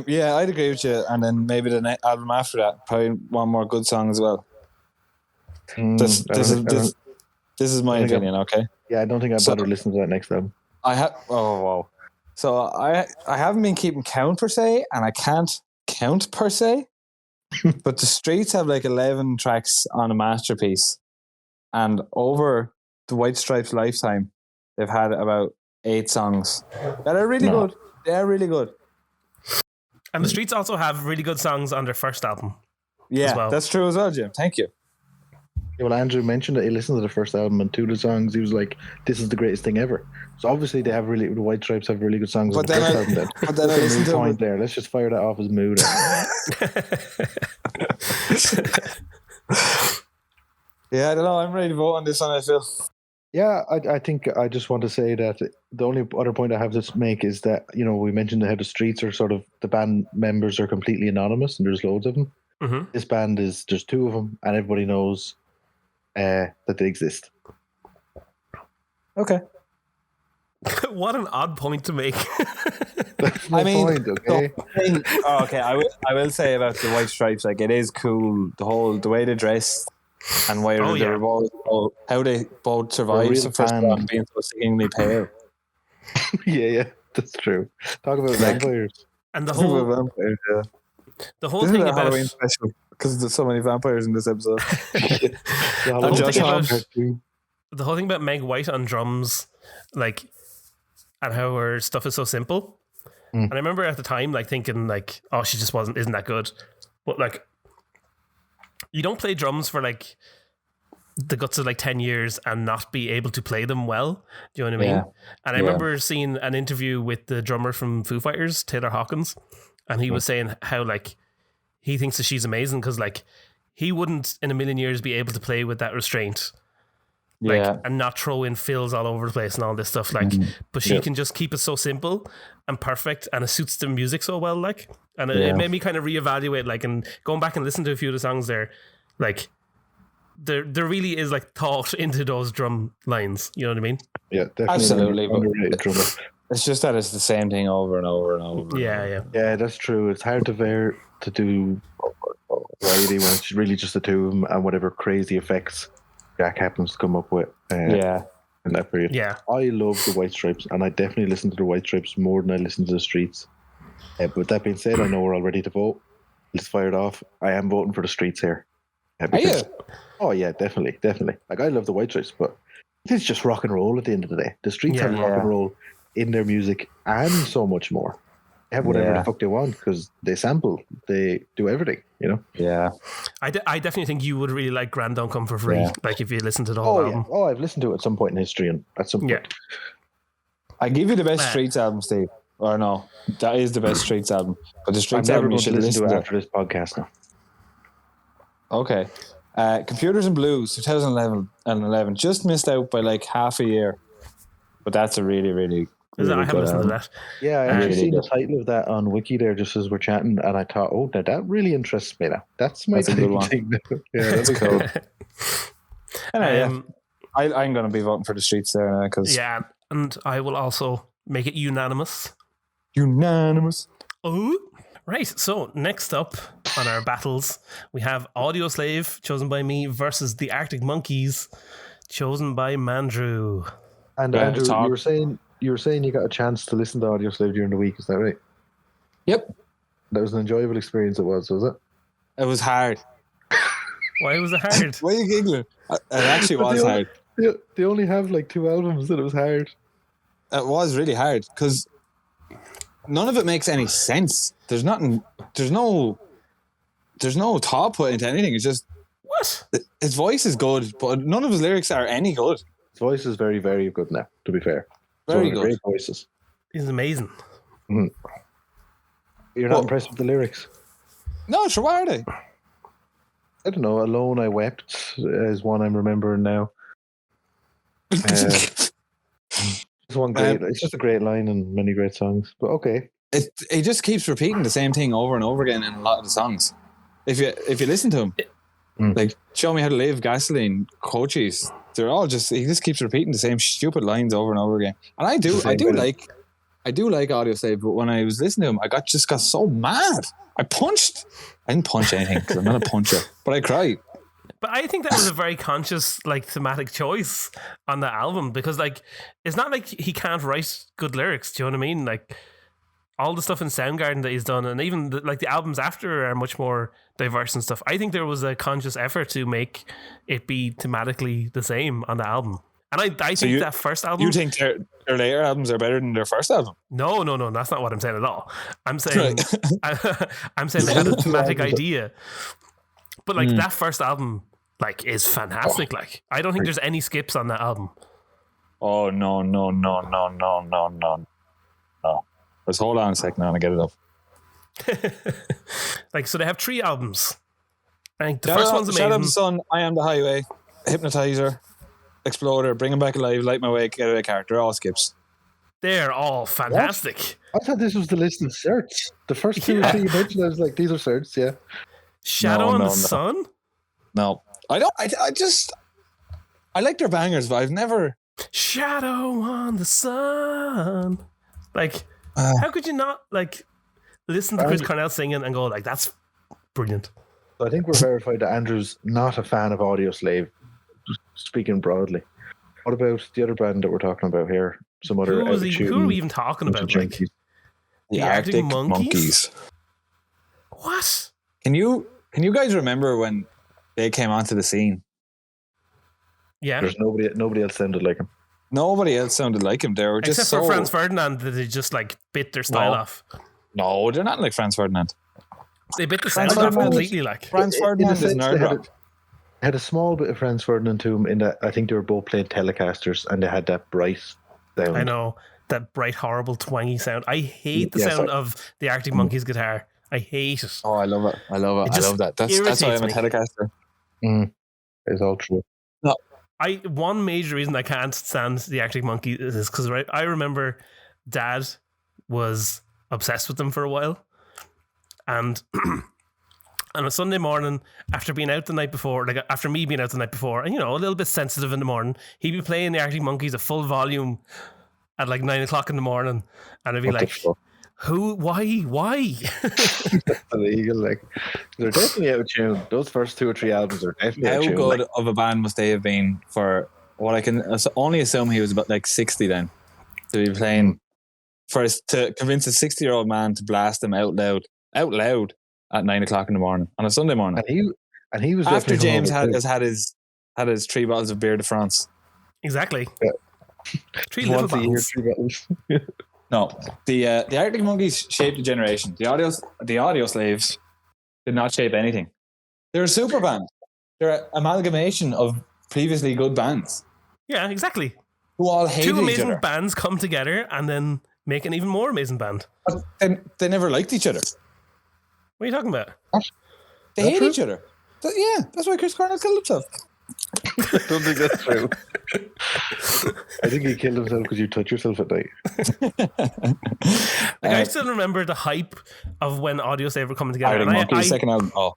Yeah, I'd agree with you. And then maybe the album after that, probably one more good song as well. This is my opinion, okay? Yeah, I don't think I'd bother listening to that next album. So I haven't been keeping count per se, and I can't count per se. But The Streets have like 11 tracks on a masterpiece, and over the White Stripes' lifetime, they've had about 8 songs that are really good. They are really good. And The Streets also have really good songs on their first album. Yeah, as well. That's true as well, Jim. Thank you. Yeah, well, Andrew mentioned that he listened to the first album, and 2 of the songs, he was like, "This is the greatest thing ever." So obviously, the White Stripes have really good songs on the first album. But then I listened to point there. Let's just fire that off as mood. Yeah, I don't know. I'm ready to vote on this one, I feel. Yeah, I think I just want to say that the only other point I have to make is that, we mentioned how the streets are sort of, the band members are completely anonymous and there's loads of them. Mm-hmm. This band there's two of them and everybody knows that they exist. Okay. What an odd point to make. That's my point, okay? I will say about the White Stripes, like, it is cool, the way they dress and why they were both, how they both survived the first one being so sickeningly pale. yeah, that's true. Talk about vampires. And the whole vampires, the whole thing about Halloween special, because there's so many vampires in this episode. The whole thing about Meg White on drums, like, and how her stuff is so simple. And I remember at the time, like, thinking, like, oh, she just isn't that good. But, like, you don't play drums for, like, the guts of, like, 10 years and not be able to play them well. Do you know what I mean? And I remember seeing an interview with the drummer from Foo Fighters, Taylor Hawkins, and he was saying how, like, he thinks that she's amazing because, like, he wouldn't in a million years be able to play with that restraint. Like, and not throw in fills all over the place and all this stuff, like, but she can just keep it so simple and perfect, and it suits the music so well, like, and it made me kind of reevaluate, like, and going back and listen to a few of the songs there, like, there really is, like, thought into those drum lines, you know what I mean? Yeah, definitely. Absolutely. Underrated drummer. It's just that it's the same thing over and over and over. Yeah. Yeah, that's true. It's hard to do variety when it's really just the two of them and whatever crazy effects Jack happens to come up with in that period. Yeah. I love the White Stripes, and I definitely listen to the White Stripes more than I listen to the Streets. But that being said, I know we're all ready to vote. Let's fire it off. I am voting for the Streets here. Are you? Oh, yeah, definitely. Like, I love the White Stripes, but it's just rock and roll at the end of the day. The Streets have rock and roll in their music and so much more. They have whatever the fuck they want because they sample, they do everything, Yeah. I definitely think you would really like Grand Don't Come For Free, like, if you listen to the whole album. Oh, I've listened to it at some point in history, and at some point. I give you the best Streets album, Steve. Or no, that is the best Streets album. But the Streets album you should listen to after this podcast now. Okay. Computers and Blues, 2011. Just missed out by like half a year. But that's a really, really I haven't listened to that. Yeah, I actually seen the title of that on Wiki there just as we're chatting, and I thought, oh, now that really interests me now. That's my thing. Yeah, that's cool. Anyway, I'm going to be voting for the Streets there now. Yeah, and I will also make it unanimous. Oh, right. So next up on our battles, we have Audioslave, chosen by me, versus the Arctic Monkeys, chosen by Mandrew. And Andrew, you were saying you got a chance to listen to Audioslave during the week, is that right? Yep. That was an enjoyable experience, was it? It was hard. Why was it hard? Why are you giggling? It actually was hard. They only have like 2 albums, and it was hard. It was really hard, because none of it makes any sense. There's no thought put into anything. It's just, what? His voice is good, but none of his lyrics are any good. His voice is very, very good now, to be fair. Very good. Great voices. He's amazing. Mm-hmm. You're not impressed with the lyrics? No, sure, why are they? I don't know. Alone I Wept is one I'm remembering now. It's one great. It's just a great line and many great songs. But okay. He just keeps repeating the same thing over and over again in a lot of the songs. If you listen to him, like Show Me How to Live, Gasoline, Coaches, they're all just, he just keeps repeating the same stupid lines over and over again. And I do like Audioslave, but when I was listening to him, I got so mad. I didn't punch anything because I'm not a puncher, but I cried. But I think that was a very conscious, like, thematic choice on the album, because, like, it's not like he can't write good lyrics. Do you know what I mean? Like, all the stuff in Soundgarden that he's done, and even the albums after are much more diverse and stuff. I think there was a conscious effort to make it be thematically the same on the album. And I think that first album... You think their later albums are better than their first album? No, that's not what I'm saying at all. I'm saying I'm saying they had a thematic idea. But, like, that first album, like, is fantastic. Like, I don't think there's any skips on that album. Oh, no. Let's hold on a second and get it up. Like, so they have 3 albums. I think the first one's amazing. Shut Up, Son, I Am the Highway, Hypnotizer, Exploder, Bring 'Em Back Alive, Light My Way, Get Out of Character, all skips. They're all fantastic. I thought this was the list of certs. The first two or three you mentioned, I was like, these are certs, yeah. Shadow on the Sun? No. I don't. I like their bangers, but I've never. Shadow on the Sun. Like, how could you not like listen to Chris Cornell singing and go like, that's brilliant? So I think we're verified that Andrew's not a fan of Audioslave, speaking broadly. What about the other band that we're talking about here? Some other who are we even talking about? Like the Arctic Monkeys. What? Can you guys remember when they came onto the scene? Yeah. There's nobody else sounded like him. Nobody else sounded like him. They were just except for Franz Ferdinand, that they just like bit their style off. No, they're not like Franz Ferdinand. They bit the sound off completely. Like Franz Ferdinand is nerd rock. Had a small bit of Franz Ferdinand to him in that I think they were both playing Telecasters and they had that bright sound. I know, that bright, horrible, twangy sound. I hate the sound of the Arctic Monkeys guitar. I hate it. Oh, I love it. I love that. That's why I'm a Telecaster. It's all true. No. One major reason I can't stand the Arctic Monkeys is because I remember Dad was obsessed with them for a while, and on a Sunday morning, after being out the night before, like after me being out the night before, and a little bit sensitive in the morning, he'd be playing the Arctic Monkeys at full volume at like 9 o'clock in the morning, and I'd be like, "Who? Why?" That's illegal. Like, they're definitely out of tune. Those first 2 or 3 albums are definitely out of tune. How good of a band must they have been for what I can only assume he was about like 60 then to be playing first to convince a 60-year-old man to blast them out loud at 9 o'clock in the morning on a Sunday morning. And he was after James had his 3 bottles of Beer de France. Exactly. Yeah. 3 little bottles. 3 bottles. No, the Arctic Monkeys shaped a generation. The Audioslaves did not shape anything. They're a super band. They're an amalgamation of previously good bands. Yeah, exactly. Who all hated each other. 2 amazing bands come together and then make an even more amazing band. But they never liked each other. What are you talking about? They hate each other. That's why Chris Cornell killed himself. I don't think that's true. I think he killed himself because you touch yourself at night. I still remember the hype of when Audioslave were coming together. Second album. Oh.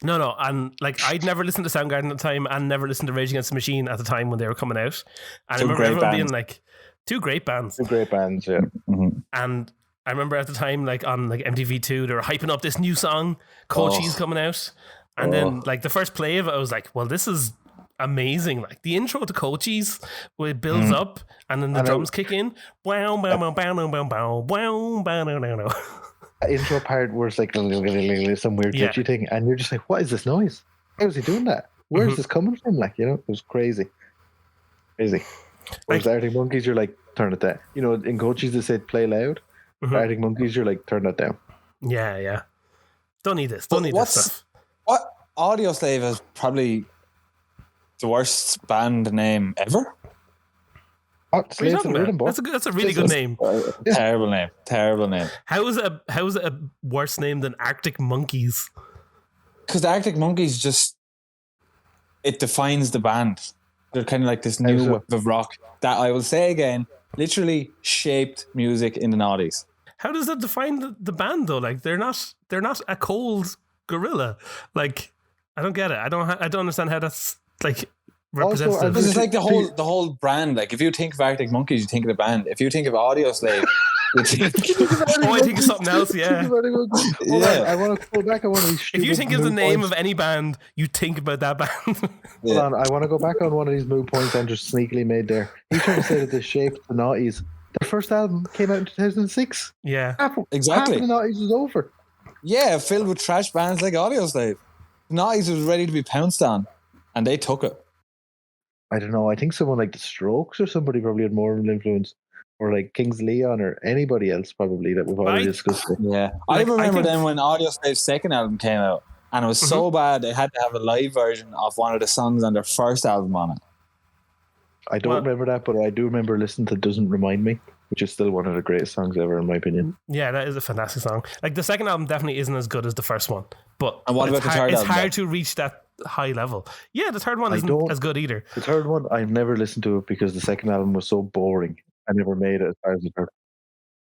No, and like I'd never listened to Soundgarden at the time and never listened to Rage Against the Machine at the time when they were coming out. And I remember everyone being like, 2 great bands. 2 great bands, yeah. Mm-hmm. And I remember at the time, like on like MTV2, they were hyping up this new song, Cold Cheese, coming out. And then like the first play of it, I was like, well, this is amazing. Like the intro to Cold Cheese, where it builds up and then the drums kick in. Wow, wow, wow, wow, wow, wow, wow, wow, wow. Intro part where it's like some weird glitchy thing, and you're just like, what is this noise? How is he doing that? Where is this coming from? Like, it was crazy. Whereas Arctic Monkeys, you're like, turn it down. In Coaches they said play loud. Arctic Monkeys, you're like, turn that down. Yeah. Don't need this. Don't need this stuff. What Audioslave is probably the worst band name ever. That's a really good name. Terrible name. How is it a worse name than Arctic Monkeys? Because the Arctic Monkeys it defines the band. They're kind of like this new wave of rock that, I will say again, literally shaped music in the noughties. How does that define the band though? Like they're not a cold gorilla. Like I don't get it. I don't understand how that's like representative. This is like the whole brand. Like if you think of Arctic Monkeys, you think of the band. If you think of Audioslave, I think of something else. Yeah. I want to go back on one of these. If you think of the name of any band, you think about that band. Hold on, I want to go back on one of these mood points Andrew sneakily made there. He's trying to say that they shaped the noughties. Their first album came out in 2006. Yeah, exactly. Half the noughties was over. Yeah, filled with trash bands like Audioslave. The noughties was ready to be pounced on, and they took it. I don't know. I think someone like the Strokes or somebody probably had more of an influence, or like Kings Leon or anybody else probably that we've already discussed. Yeah, I remember then when Audioslave's second album came out, and it was so bad they had to have a live version of one of the songs on their first album on it. I don't remember that, but I do remember listening to Doesn't Remind Me, which is still one of the greatest songs ever, in my opinion. Yeah, that is a fantastic song. Like the second album definitely isn't as good as the first one, but and what about the third album? It's hard to reach that high level. Yeah, the third one I isn't don't- as good either. The third one, I've never listened to it because the second album was so boring. I never made it as far as the third.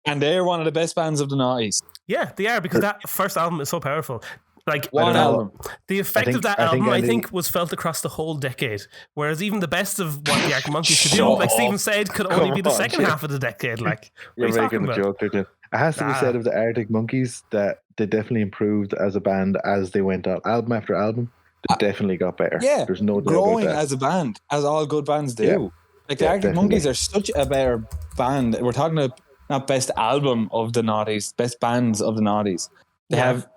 And they're one of the best bands of the 90s. Yeah, they are, because that first album is so powerful. Like, One album. the effect I of that think album, I Andy- think, was felt across the whole decade. Whereas even the best of what the Arctic Monkeys could do, Shut like up. Stephen said, could only Come be the on, second Jim. half of the decade. Like, what You're are you talking making a about? joke there, Jim. It has to be Nah. said of the Arctic Monkeys that they definitely improved as a band as they went on. Album after album, they definitely got better. Yeah, There's no doubt growing about that. as a band, as all good bands do. Yeah. Like the Yeah, Arctic definitely. Monkeys are such a better band. We're talking about not best album of the noughties, best bands of the noughties. They Yeah. have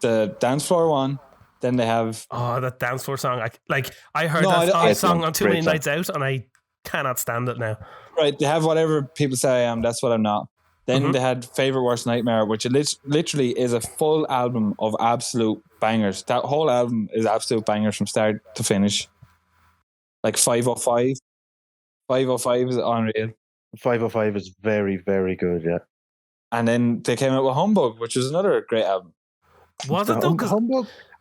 the Dance Floor one, then they have Oh, that dance floor song! I heard No, that I- song on too Great many song. nights out, and I cannot stand it now. right. They have whatever people say I am. That's what I'm not. Then Mhm. they had Favorite Worst Nightmare, which literally is a full album of absolute bangers. That whole album is absolute bangers from start to finish. Like 505. 505 is unreal. 505 is very, very good, yeah. And then they came out with Humbug, which is another great album. Was it though? 'Cause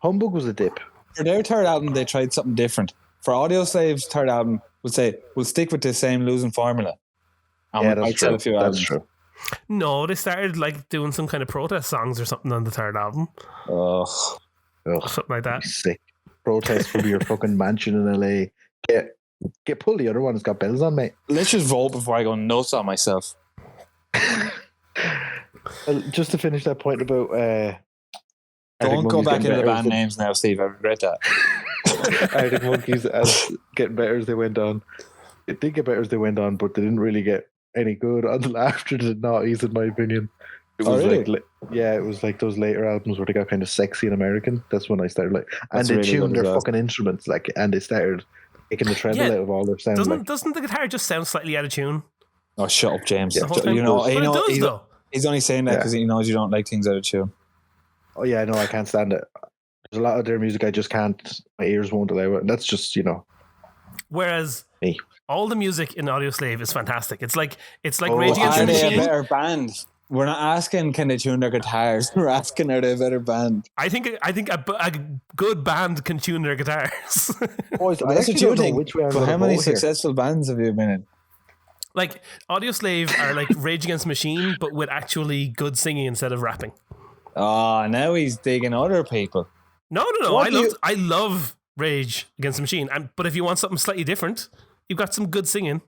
Humbug was a dip. For their third album, they tried something different. For Audioslave's third album, we'll stick with the same losing formula. And Yeah, we that's might sell true. a few That's albums. true. no, they started like doing some kind of protest songs or something on the third album, Ugh. Ugh, something like that. sick. Protest from your fucking mansion in LA. Get pull the other one. It's got bells on, mate. Let's just vote before I go nuts on myself. Just to finish that point about Don't go back into the band name. names now, Steve. I regret that. Arctic Monkeys as getting better as they went on. It did get better as they went on, but they didn't really get any good until after the noughties, in my opinion. It Oh, was really? like, it was like those later albums where they got kind of sexy and American. That's when I started like, and That's they really tuned good their as well. fucking instruments like, and they started taking the treble Yeah, out of all their sound. Doesn't the guitar just sound slightly out of tune? Oh, shut up, James. Yeah, The whole time? You know, But you it know does though. he's only saying that Yeah. because he knows you don't like things out of tune. Oh yeah, no, I can't stand it. There's a lot of their music I just can't. My ears won't allow it. And that's just Whereas me. all the music in Audioslave is fantastic. It's like Oh, Rage Against the Are they a Machine. better band? We're not asking can they tune their guitars. We're asking are they a better band? I think a good band can tune their guitars. Boys, I That's actually what you don't know think. which way I'm But going how to many vote here. successful bands have you been in? Like Audioslave are like Rage Against the Machine, but with actually good singing instead of rapping. Oh, now he's digging other people. No. What do I love Rage Against the Machine, but if you want something slightly different, you've got some good singing.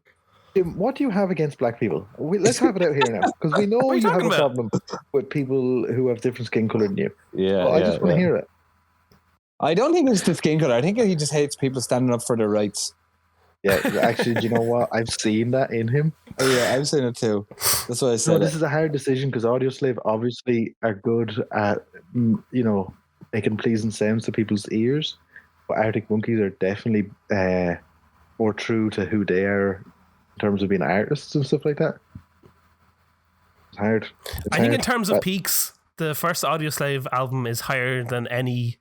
Jim, what do you have against black people? Let's have it out here now, because we know are you you have a talking about? problem with people who have different skin color than you. Yeah, Well, I just want to hear it. I don't think it's the skin color. I think he just hates people standing up for their rights. Yeah, actually, do you know what? I've seen that in him. Oh yeah, I've seen it too. That's why I So said this it. is a hard decision because Audioslave obviously are good at, making pleasing sounds to people's ears, but Arctic Monkeys are definitely more true to who they are in terms of being artists and stuff like that. It's hard. I think in terms of peaks, the first Audioslave album is higher than any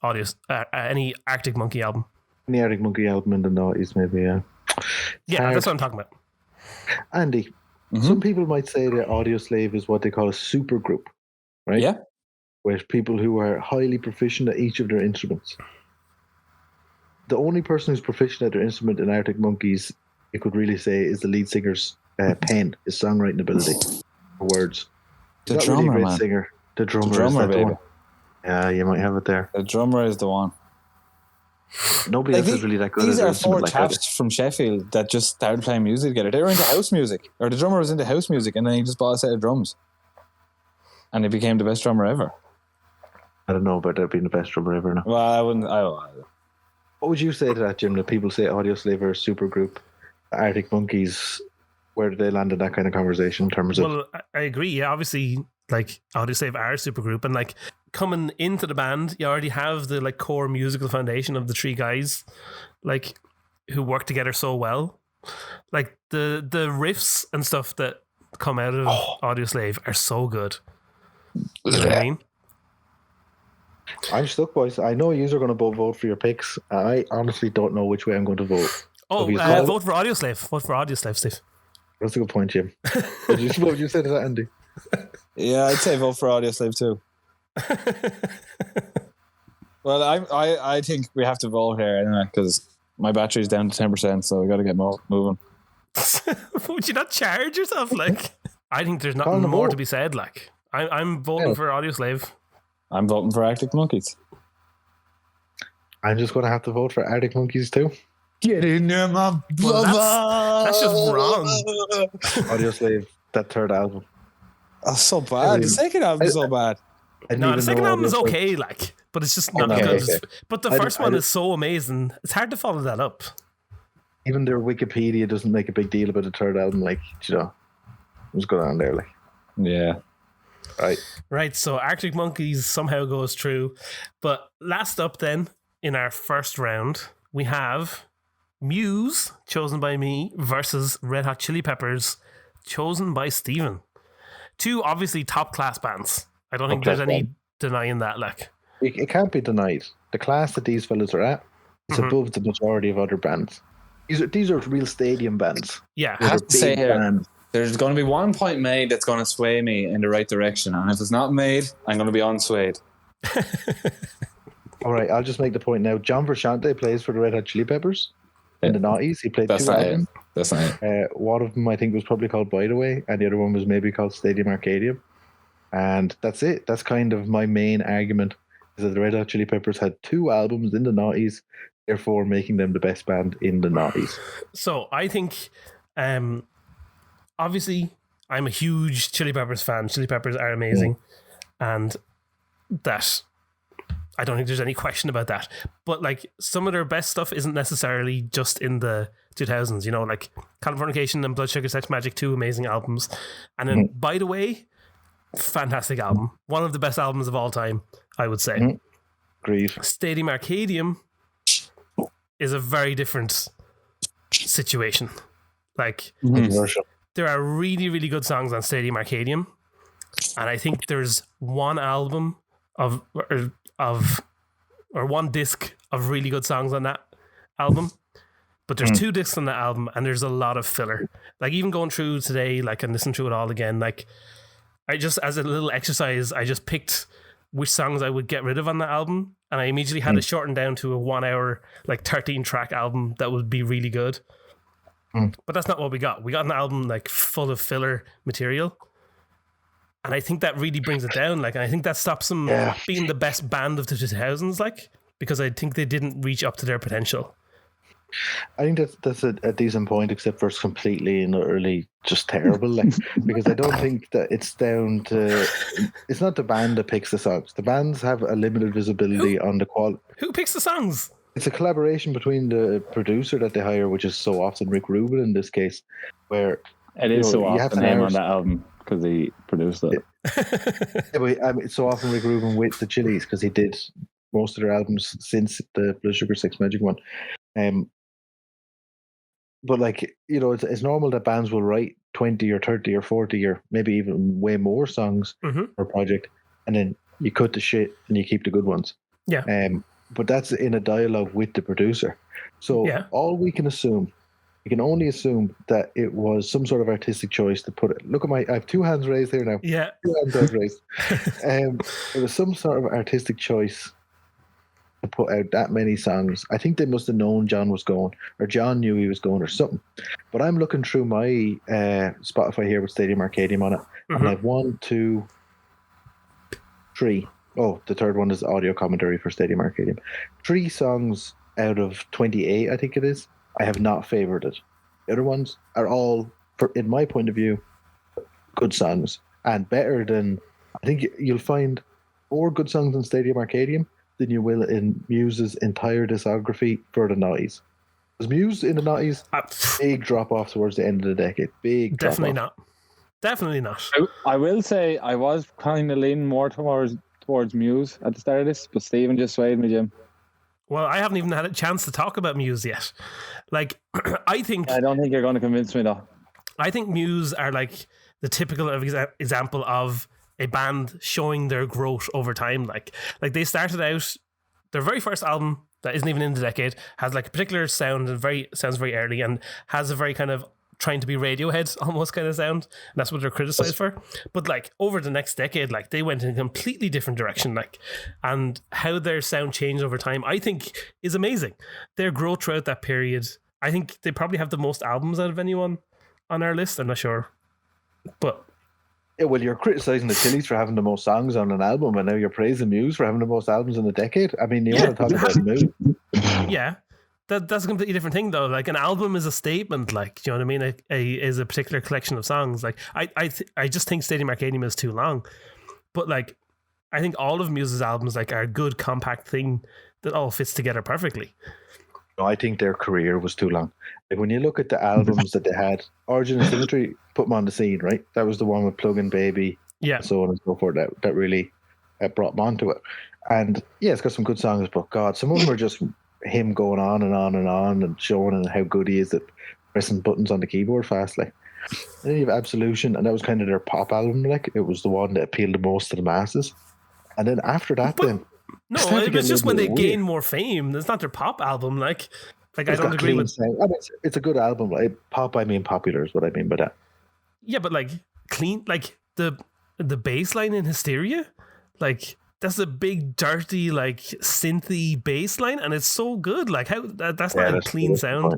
Arctic Monkey album. the Arctic Monkey album in the noughties, maybe, yeah. Yeah, hard. that's what I'm talking about. Andy, some people might say that Audioslave is what they call a super group, right? Yeah. Where people who are highly proficient at each of their instruments. The only person who's proficient at their instrument in Arctic Monkeys, you could really say, is the lead singer's pen, his songwriting ability, for words. The He's not really a drummer, great man. singer. The drummer, The drummer, is that baby. one. Yeah, you might have it there. The drummer is the one. Nobody else is really that good These at their are four instrument like that. chaps from Sheffield that just started playing music together. They were into house music, or the drummer was into house music, and then he just bought a set of drums, and he became the best drummer ever. I don't know about that being the best drummer ever now. Well, I wouldn't. What would you say to that, Jim? That people say Audioslave are a super group, Arctic Monkeys, where do they land in that kind of conversation in terms of... Well, I agree. Yeah, obviously, like Audioslave are a supergroup, and like coming into the band, you already have the like core musical foundation of the three guys, like who work together so well. Like the riffs and stuff that come out of Audioslave are so good. You know what I mean? I'm stuck, boys. I know you are going to both vote for your picks. I honestly don't know which way I'm going to vote. Oh, Obviously. vote for Audioslave. Vote for Audioslave, Steve. That's a good point, Jim. What would you say to that, Andy? Yeah, I'd say vote for Audioslave too. Well, I think we have to vote here anyway because my battery's down to 10%, so we got to get moving. Would you not charge yourself? Like, I think there's Call nothing the more vote. to be said. Like, I'm voting for Audioslave. I'm voting for Arctic Monkeys. I'm just going to have to vote for Arctic Monkeys too. Get in there, my Well, that's just wrong. Audioslave, that third album. That's so bad. The second album is so bad. No, the second album is okay, like, but it's just not Okay, as good. okay. But the first one is so amazing. It's hard to follow that up. Even their Wikipedia doesn't make a big deal about the third album. Like, you know, what's going on there? Like, Yeah. Right, so Arctic Monkeys somehow goes through. But last up then, in our first round, we have Muse, chosen by me, versus Red Hot Chili Peppers, chosen by Stephen. Two obviously top class bands. I don't think there's any denying that. Like, it can't be denied. The class that these fellas are at is above the majority of other bands. These are real stadium bands. Yeah. I have to say here, bands. there's going to be one point made that's going to sway me in the right direction, and if it's not made, I'm going to be unswayed. All right, I'll just make the point now. John Frusciante plays for the Red Hot Chili Peppers in the 90s. He played That's two not it. albums. That's not it. One of them, I think, was probably called By the Way, and the other one was maybe called Stadium Arcadium. And that's it. That's kind of my main argument, is that the Red Hot Chili Peppers had two albums in the 90s, therefore making them the best band in the 90s. So I think, obviously, I'm a huge Chili Peppers fan. Chili Peppers are amazing. And that, I don't think there's any question about that. But like, some of their best stuff isn't necessarily just in the 2000s, you know, like Californication and Blood Sugar Sex Magic, two amazing albums. And then, By the Way, fantastic album. One of the best albums of all time, I would say. Agreed. Stadium Arcadium is a very different situation. Like, Controversial. there are really, really good songs on Stadium Arcadium. And I think there's one album or one disc of really good songs on that album. But there's two discs on that album, and there's a lot of filler. Like, even going through today, like, and listening through it all again, like, I just, as a little exercise, I just picked which songs I would get rid of on that album, and I immediately had it shortened down to a 1 hour, like 13 track album that would be really good. But that's not what we got. We got an album like full of filler material, and I think that really brings it down. Like, and I think that stops them being the best band of the 2000s. Like, because I think they didn't reach up to their potential. I think that's a decent point, except for it's completely and utterly just terrible. Like, because I don't think that it's down to. It's not the band that picks the songs. The bands have a limited visibility on the quality. Who picks the songs? It's a collaboration between the producer that they hire, which is so often Rick Rubin in this case, where It is so you have often to him hire- on that album because he produced it. Yeah, but, it's so often Rick Rubin with the Chili's because he did most of their albums since the Blood Sugar Sex Magic one. But like, you know, it's normal that bands will write 20 or 30 or 40 or maybe even way more songs for a project, and then you cut the shit and you keep the good ones. Yeah. But that's in a dialogue with the producer. So all we can only assume that it was some sort of artistic choice to put it. Look at I have two hands raised here now. Yeah. Two hands I've raised. It was some sort of artistic choice to put out that many songs. I think they must have known John was going, or John knew he was going, or something. But I'm looking through my Spotify here with Stadium Arcadium on it, and I've 1, 2, 3. Oh, the third one is audio commentary for Stadium Arcadium. 3 songs out of 28, I think it is, I have not favorited. The other ones are all, in my point of view, good songs and better than. I think you'll find more good songs in Stadium Arcadium than you will in Muse's entire discography for the 90s. Was Muse in the 90s? Big drop off towards the end of the decade. Big drop Definitely off. not. Definitely not. I will say I was kind of leaning more towards Muse at the start of this, but Stephen just swayed me, Jim. Well, I haven't even had a chance to talk about Muse yet. Like, I don't think you're going to convince me though. I think Muse are like the typical example of a band showing their growth over time. Like they started out, their very first album that isn't even in the decade has like a particular sound and sounds very early and has a very kind of trying to be Radiohead almost kind of sound. And that's what they're criticized for. But like over the next decade, like they went in a completely different direction. Like, and how their sound changed over time, I think is amazing. Their growth throughout that period, I think they probably have the most albums out of anyone on our list. I'm not sure. But yeah, well, you're criticizing the Chili's for having the most songs on an album, and now you're praising Muse for having the most albums in a decade. I mean, you want to talk about Muse? Yeah, that's a completely different thing, though. Like an album is a statement. Like, do you know what I mean? Is a particular collection of songs. Like, I just think Stadium Arcadium is too long, but like, I think all of Muse's albums like are a good compact thing that all fits together perfectly. No, I think their career was too long. Like when you look at the albums that they had, Origin and Symmetry put them on the scene, right? That was the one with Plug-in Baby, yeah, so on and so forth. That really brought them onto it. And yeah, it's got some good songs, but God, some of them are just him going on and on and on and showing how good he is at pressing buttons on the keyboard fast. Like, and then you have Absolution, and that was kind of their pop album. Like, it was the one that appealed the most to the masses. And then after that, no, it was just when they gained more fame. It's not their pop album. Like I don't agree with. I mean, it's a good album. Like, pop, I mean popular is what I mean by that. Yeah, but like clean, like the bass line in Hysteria, like that's a big dirty like synthy bass line, and it's so good. Like how that's not a clean sound.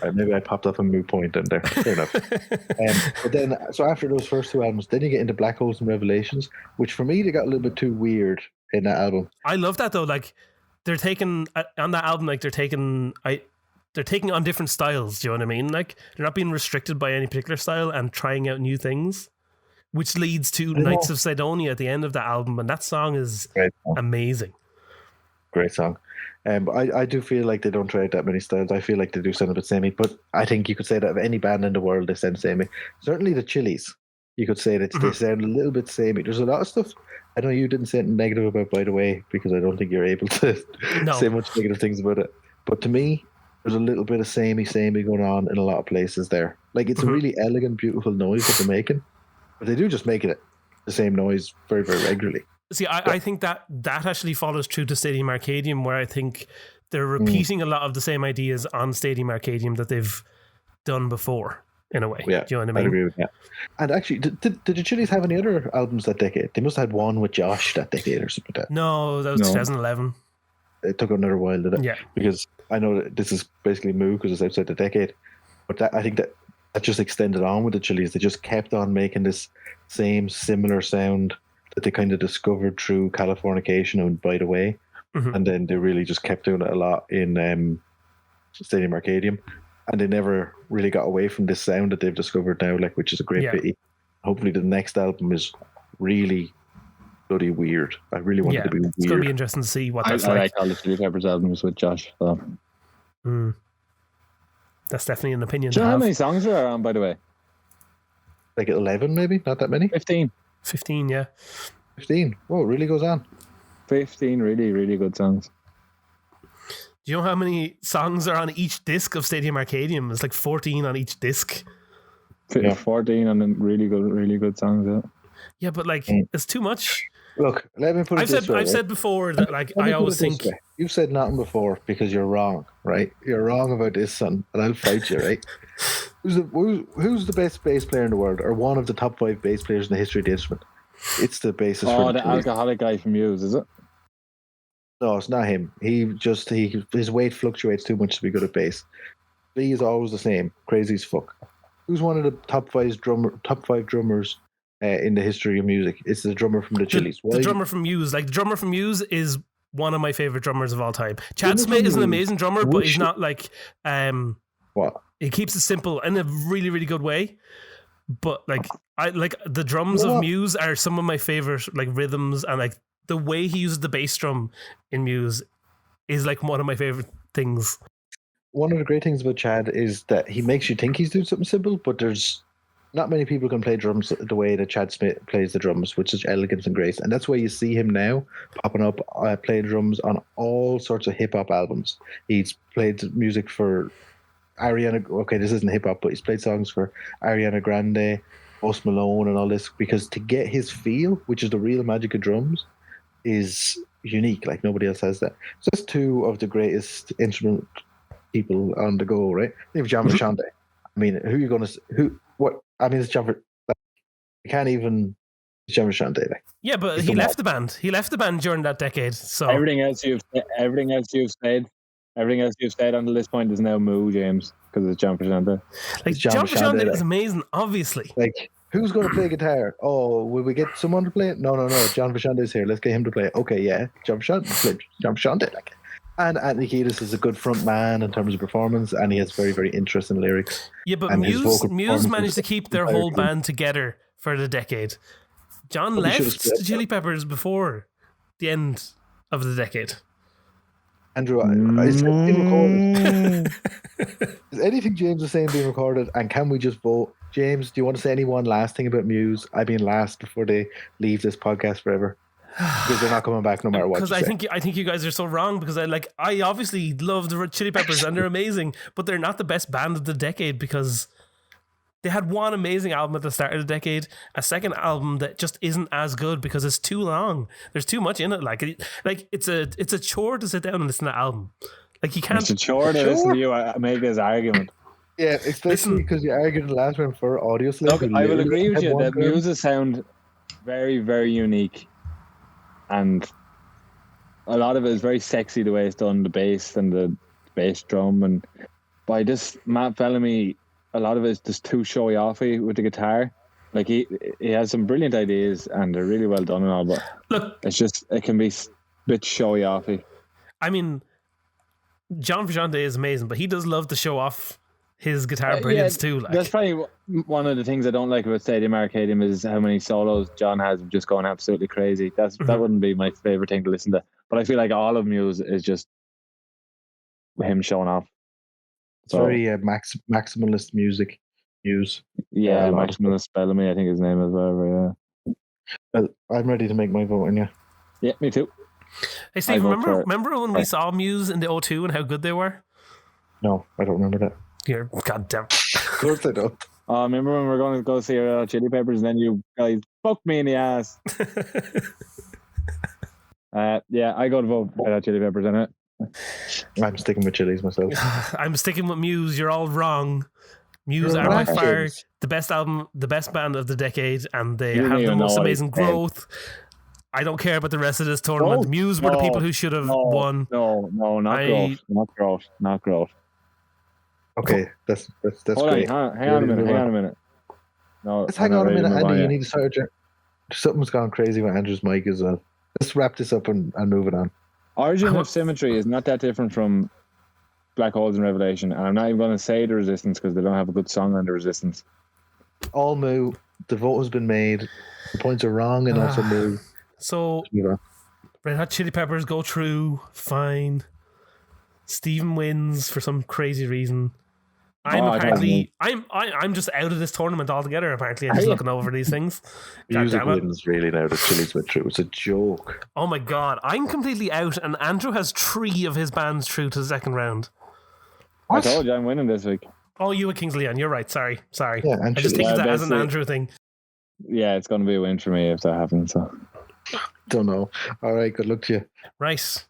Right, maybe I popped up a moot point in there. Fair enough. But then, so after those first two albums, then you get into Black Holes and Revelations, which for me they got a little bit too weird in that album. I love that though. Like they're taking on that album, like they're taking on different styles. Do you know what I mean? Like they're not being restricted by any particular style and trying out new things, which leads to Knights of Sidonia at the end of that album, and that song is amazing. Great song. But I do feel like they don't try out that many styles. I feel like they do sound a bit samey, but I think you could say that of any band in the world, they sound samey. Certainly the Chili's, you could say that they sound a little bit samey. There's a lot of stuff I know you didn't say anything negative about, by the way, because I don't think you're able to say much negative things about it. But to me, there's a little bit of samey going on in a lot of places there. Like, it's a really elegant, beautiful noise that they're making, but they do just make it the same noise very, very regularly. See, I think that actually follows true to Stadium Arcadium, where I think they're repeating a lot of the same ideas on Stadium Arcadium that they've done before, in a way. Yeah, do you know what I mean? I agree with that. And actually, did the Chili's have any other albums that decade? They must have had one with Josh that decade or something like that. No, that was 2011. It took another while, did it? Yeah. Because I know that this is basically Moo because it's outside the decade. But I think that just extended on with the Chili's. They just kept on making this same similar sound that they kind of discovered through Californication and By the Way. And then they really just kept doing it a lot in Stadium Arcadium. And they never really got away from this sound that they've discovered now, like, which is a great pity. Hopefully the next album is really bloody weird. I really want it to be weird. It's going to be interesting to see what that's like. I like all the Chili Peppers albums with Josh. So. That's definitely an opinion. Do you know how many songs there are on, by the way? Like 11, maybe? Not that many? 15, yeah. 15. Whoa, it really goes on. 15 really, really good songs. Do you know how many songs are on each disc of Stadium Arcadium? It's like 14 on each disc. 14 and then really good songs. Yeah. Yeah, but like it's too much. Look, let me put it this way. I've said before that like I always think you've said nothing before because you're wrong, right? You're wrong about this, son, and I'll fight you, right? Who's the best bass player in the world, or one of the top 5 bass players in the history of the instrument? It's the bassist. Oh, the alcoholic guy from Muse, is it? No, it's not him. His weight fluctuates too much to be good at bass. Lee is always the same, crazy as fuck. Who's one of the top 5 drummers in the history of music? It's the drummer from the Chili's. The drummer from Muse. Like, the drummer from Muse is one of my favorite drummers of all time. Chad Smith is an amazing drummer, but he's not like what? He keeps it simple in a really, really good way. But like I like the drums of Muse are some of my favorite like rhythms, and like the way he uses the bass drum in Muse is like one of my favorite things. One of the great things about Chad is that he makes you think he's doing something simple, but there's not many people can play drums the way that Chad Smith plays the drums with such elegance and grace. And that's why you see him now popping up, playing drums on all sorts of hip hop albums. He's played music for Ariana. Okay, this isn't hip hop, but he's played songs for Ariana Grande, Post Malone, and all this, because to get his feel, which is the real magic of drums, is unique. Like, nobody else has that. So that's 2 of the greatest instrument people on the go, right? You have Jam Shante. I mean, who are you going to? What? I mean, it's John. You can't even. It's John Frusciante. Like. Yeah, but he left the band. He left the band during that decade. So everything else you've said until this point is now Moo, James, because it's John Frusciante. Like John Frusciante is amazing, obviously. Like, who's going to play guitar? Oh, will we get someone to play it? No. John Frusciante is here. Let's get him to play it. Okay, yeah, John Frusciante. Like, and Anthony Kiedis is a good front man in terms of performance, and he has very, very interesting lyrics. Yeah, but Muse managed to keep their whole band together for the decade. John left the Chili Peppers before the end of the decade. Andrew, is it being recorded? Is anything James is saying being recorded? And can we just vote? James, do you want to say any one last thing about Muse? I mean, last before they leave this podcast forever, because they're not coming back no matter what. Because I think you guys are so wrong. Because I obviously love the Chili Peppers and they're amazing, but they're not the best band of the decade because they had one amazing album at the start of the decade, a second album that just isn't as good because it's too long. There's too much in it. Like it's a chore to sit down and listen to that album. Like you can't. It's a chore to listen to you make this argument. Yeah, especially because you argued in the last one for Audioslave. Look, I will agree with you that Muse sound very, very unique, and a lot of it is very sexy the way it's done, the bass and the bass drum, and by this Matt Bellamy. A lot of it is just too showy offy with the guitar. Like he has some brilliant ideas and they're really well done and all, but look, it can be a bit showy offy. I mean, John Frusciante is amazing, but he does love to show off his guitar brilliance too. Like. That's probably one of the things I don't like about Stadium Arcadium is how many solos John has just going absolutely crazy. That wouldn't be my favorite thing to listen to, but I feel like all of Muse is just him showing off. It's very maximalist music. Muse. Yeah, Maximalist Bellamy, I think his name is, whatever, yeah. I'm ready to make my vote, and yeah, me too. Hey Steve, remember when we saw Muse in the O2 and how good they were? No, I don't remember that. You're goddamn. Of course I don't. Remember when we were going to go see Chili Peppers and then you guys fucked me in the ass? Yeah, I go to vote for Chili Peppers in it. I'm sticking with Chili's myself. I'm sticking with Muse. You're all wrong. Muse are by far the best album, the best band of the decade, and they have the most amazing growth. I don't care about the rest of this tournament. Muse were the people who should have won. No, not growth. Okay, that's Hold great. Hang on a minute. No, let's hang on a minute, Andy. You need to start. Something's gone crazy with Andrew's mic as well. Let's wrap this up and move it on. Origin of Symmetry is not that different from Black Holes and Revelation, and I'm not even going to say The Resistance because they don't have a good song on The Resistance. All Moo. The vote has been made. The points are wrong and also Moo. So Red Hot Chili Peppers go through fine. Steven wins for some crazy reason. I'm just out of this tournament altogether. Apparently, I'm just looking over these things. Music wins really now. The Chili's went through. It's a joke. Oh my god, I'm completely out, and Andrew has 3 of his bands through to the second round. What? I told you I'm winning this week. Oh, you at Kings Leon. You're right. Sorry. Yeah, I just think of that as an Andrew thing. Yeah, it's going to be a win for me if that happens. So. Don't know. All right, good luck to you. Right.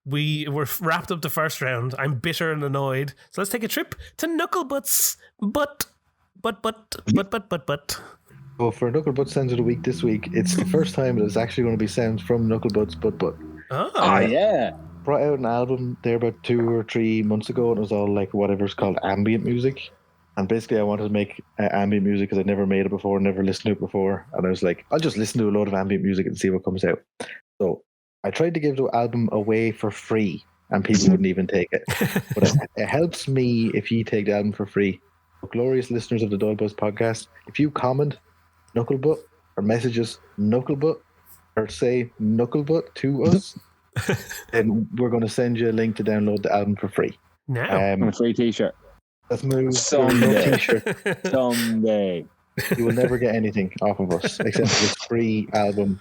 We were wrapped up the first round. I'm bitter and annoyed. So let's take a trip to Knucklebutts. But. Well, for Knucklebutts Sounds of the Week this week, it's the first time it's actually going to be sounds from Knucklebutts, but. Oh, yeah. Brought out an album there about 2 or 3 months ago, and it was all like whatever's called ambient music. And basically, I wanted to make ambient music because I'd never made it before, never listened to it before. And I was like, I'll just listen to a load of ambient music and see what comes out. So I tried to give the album away for free, and people wouldn't even take it. But it helps me if you take the album for free. So glorious listeners of the Doyle Buzz podcast, if you comment Knucklebutt or message us Knucklebutt or say Knucklebutt to us, then we're going to send you a link to download the album for free. No. A free t-shirt. Let's move. Someday. T-shirt. Someday. You will never get anything off of us except for this free album.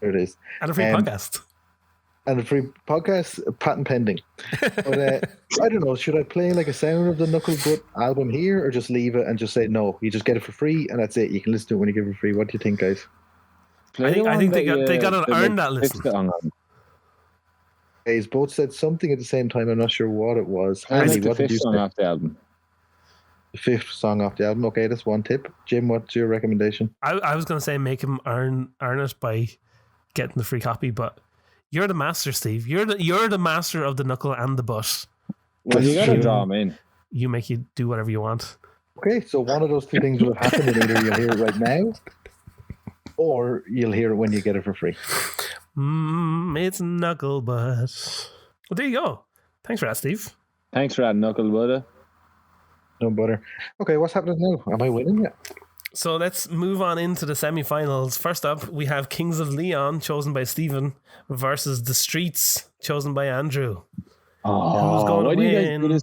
There it is. And a free podcast. And a free podcast, patent pending. But I don't know, should I play like a sound of the Knucklebutt album here or just leave it and just say no? You just get it for free and that's it. You can listen to it when you give it free. What do you think, guys? I think they got to earn that listen. Guys both said something at the same time. I'm not sure what it was. I Andy, like the what did you song say? off the album. the 5th song off the album. Okay, that's one tip. Jim, what's your recommendation? I was going to say make him earn it by getting the free copy, but you're the master, Steve. You're the master of the knuckle and the butt. Well, you got to draw him in. You make you do whatever you want. Okay, so one of those two things will happen, and either you'll hear it right now, or you'll hear it when you get it for free. It's knuckle butt. Well, there you go. Thanks for that, Steve. Thanks for that, knuckle butter. No butter. Okay, what's happening now? Am I winning yet? So let's move on into the semi-finals. First up, we have Kings of Leon, chosen by Stephen, versus The Streets, chosen by Andrew. Who's going to win?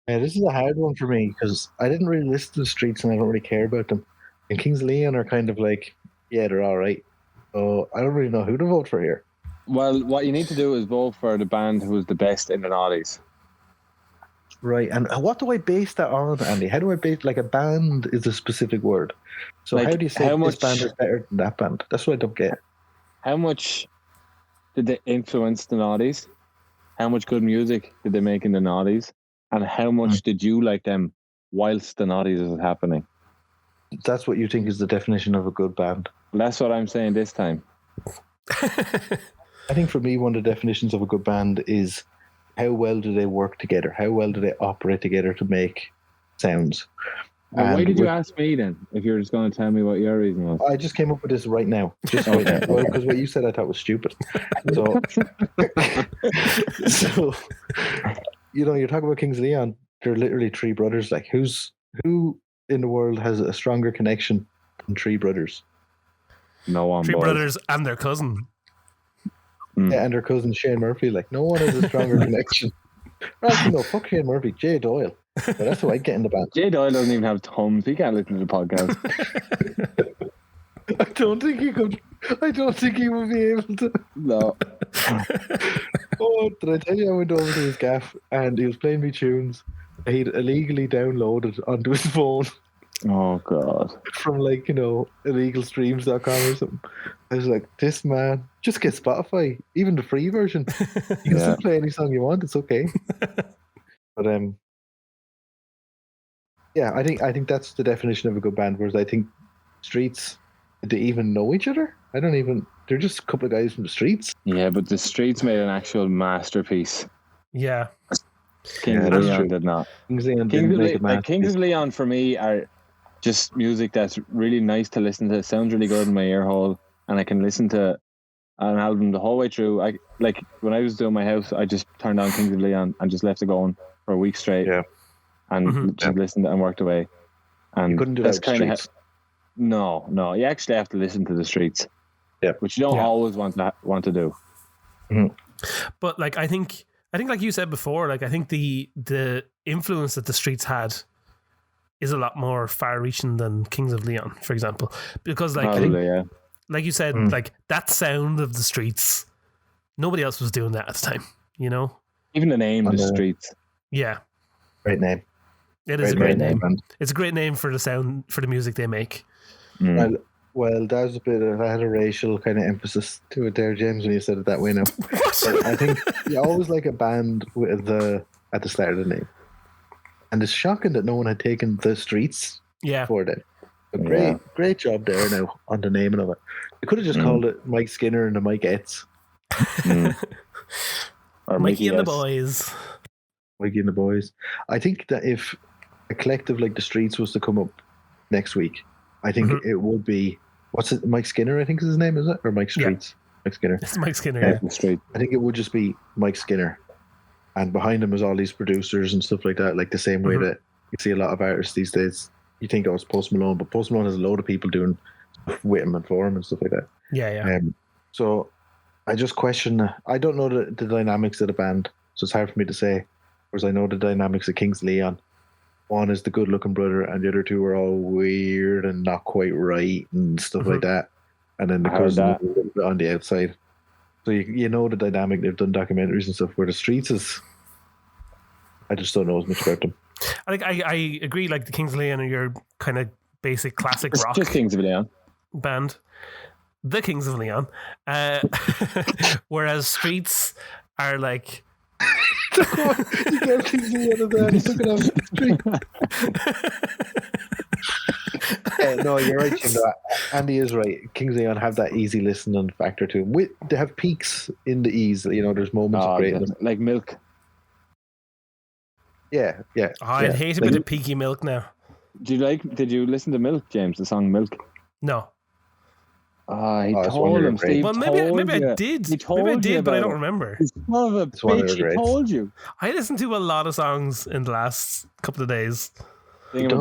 This is a hard one for me because I didn't really listen to The Streets and I don't really care about them. And Kings of Leon are kind of like, yeah, they're all right. So I don't really know who to vote for here. Well, what you need to do is vote for the band who was the best in the noughties. Right, and what do I base that on, Andy? How do I base, like, a band is a specific word. So Like, how do you say this band is better than that band? That's what I don't get. How much did they influence the noughties? How much good music did they make in the noughties? And how much did you like them whilst the noughties was happening? That's what you think is the definition of a good band. Well, that's what I'm saying this time. I think for me, one of the definitions of a good band is how well do they work together? How well do they operate together to make sounds? Well, why did you ask me then, if you're just going to tell me what your reason was? I just came up with this right now. Just right now. Well, because what you said I thought was stupid. So, you know, you're talking about Kings of Leon. They're literally 3 brothers. Like, who in the world has a stronger connection than 3 brothers? No one. 3 brothers and their cousin. Yeah, and their cousin Shane Murphy. Like, no one has a stronger connection. Actually, no, fuck Shane Murphy. Jay Doyle. But that's what I get in the band. Jay Doyle doesn't even have thumbs. He can't listen to the podcast. I don't think he could. I don't think he would be able to. No. Oh, did I tell you I went over to his gaff and he was playing me tunes he'd illegally downloaded onto his phone Oh, God. from, like, you know, illegalstreams.com or something. I was like, this man, just get Spotify, even the free version. You can still play any song you want, it's okay. But yeah, I think that's the definition of a good band, whereas I think Streets, did they even know each other? They're just a couple of guys from the Streets. Yeah, but the Streets made an actual masterpiece. Yeah. Kings of Leon did not. Kings of Leon for me are just music that's really nice to listen to. It sounds really good in my ear hole, and I can listen to an album the whole way through. I like when I was doing my house, I just turned on Kings of Leon and just left it going for a week straight. Yeah, and just listened and worked away. And you couldn't do that kind of. No, you actually have to listen to the Streets. Yeah, which you don't always want to do. Mm-hmm. But like I think like you said before, like I think the influence that the Streets had is a lot more far-reaching than Kings of Leon, for example, because like like you said, like that sound of the Streets, nobody else was doing that at the time, you know. Even the name, the Streets. Yeah, great name. It is a great name. It's a great name for the sound, for the music they make. Well, that was I had a racial kind of emphasis to it there, James, when you said it that way now. But I think you always like a band with at the start of the name. And it's shocking that no one had taken the Streets for that. Great job there now on the naming of it. They could have just called it Mike Skinner and the Mikeettes. Or Mikey and the Boys. Mikey and the Boys. I think that if a collective like the Streets was to come up next week, I think it would be, what's it, Mike Skinner, I think is his name, is it? Or Mike Streets? Yeah. Mike Skinner. It's Mike Skinner, I think it would just be Mike Skinner. And behind him is all these producers and stuff like that, like the same way that you see a lot of artists these days. You think, it's Post Malone, but Post Malone has a load of people doing stuff with him and for him and stuff like that. Yeah. So I just question, I don't know the dynamics of the band, so it's hard for me to say. Whereas I know the dynamics of Kings of Leon. One is the good-looking brother, and the other two are all weird and not quite right and stuff like that. And then the cousin is a little bit on the outside. So you know the dynamic. They've done documentaries and stuff. Where the Streets is, I just don't know as much about them. I agree. Like the Kings of Leon are your kind of basic classic rock. Just Kings of Leon band. The Kings of Leon. Whereas Streets are like You can't King's Leon of that. He took it off the street. No, you're right, Jim. Andy is right. King's Leon have that easy listening factor to them. They have peaks in the ease. There's moments of greatness. Like Milk. Yeah. I'd hate a bit of peaky Milk now. Did you listen to Milk, James? The song Milk? No. He told him, Steve. Well, maybe I did. Maybe I did, but I don't remember. Son of a bitch, he told you. I listened to a lot of songs in the last couple of days. Done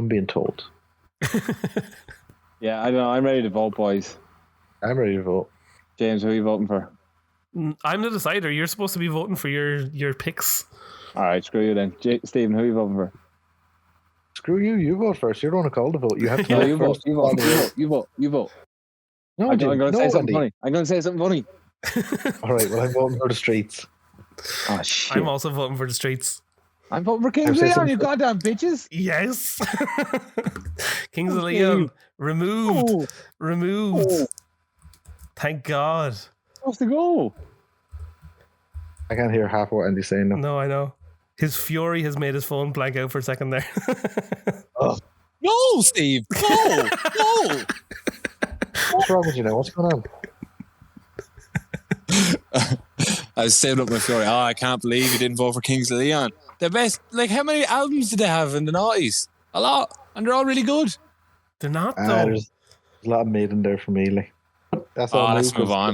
being told. Yeah, I don't know. I'm ready to vote, boys. I'm ready to vote. James, who are you voting for? I'm the decider. You're supposed to be voting for your picks. All right, screw you then. Stephen, who are you voting for? Screw you. You vote first. You're the one who called the vote. You have to. No, you vote. You vote. No, I'm going to say something funny. I'm going to say something funny. All right. Well, I'm voting for the streets. Oh shit! I'm also voting for the streets. I'm voting for Kings of Leon. You goddamn bitches! Yes. Kings of Leon removed. Thank God. Supposed to go. I can't hear half what Andy's saying now. No, I know. His fury has made his phone blank out for a second there. No, Steve. No. What's wrong with you now? What's going on? I was saving up my fury. Oh, I can't believe you didn't vote for Kings of Leon. The best. Like, how many albums did they have in the 90s? A lot. And they're all really good. They're not, though. There's a lot of made in there for me. Like, that's all. Let's move on.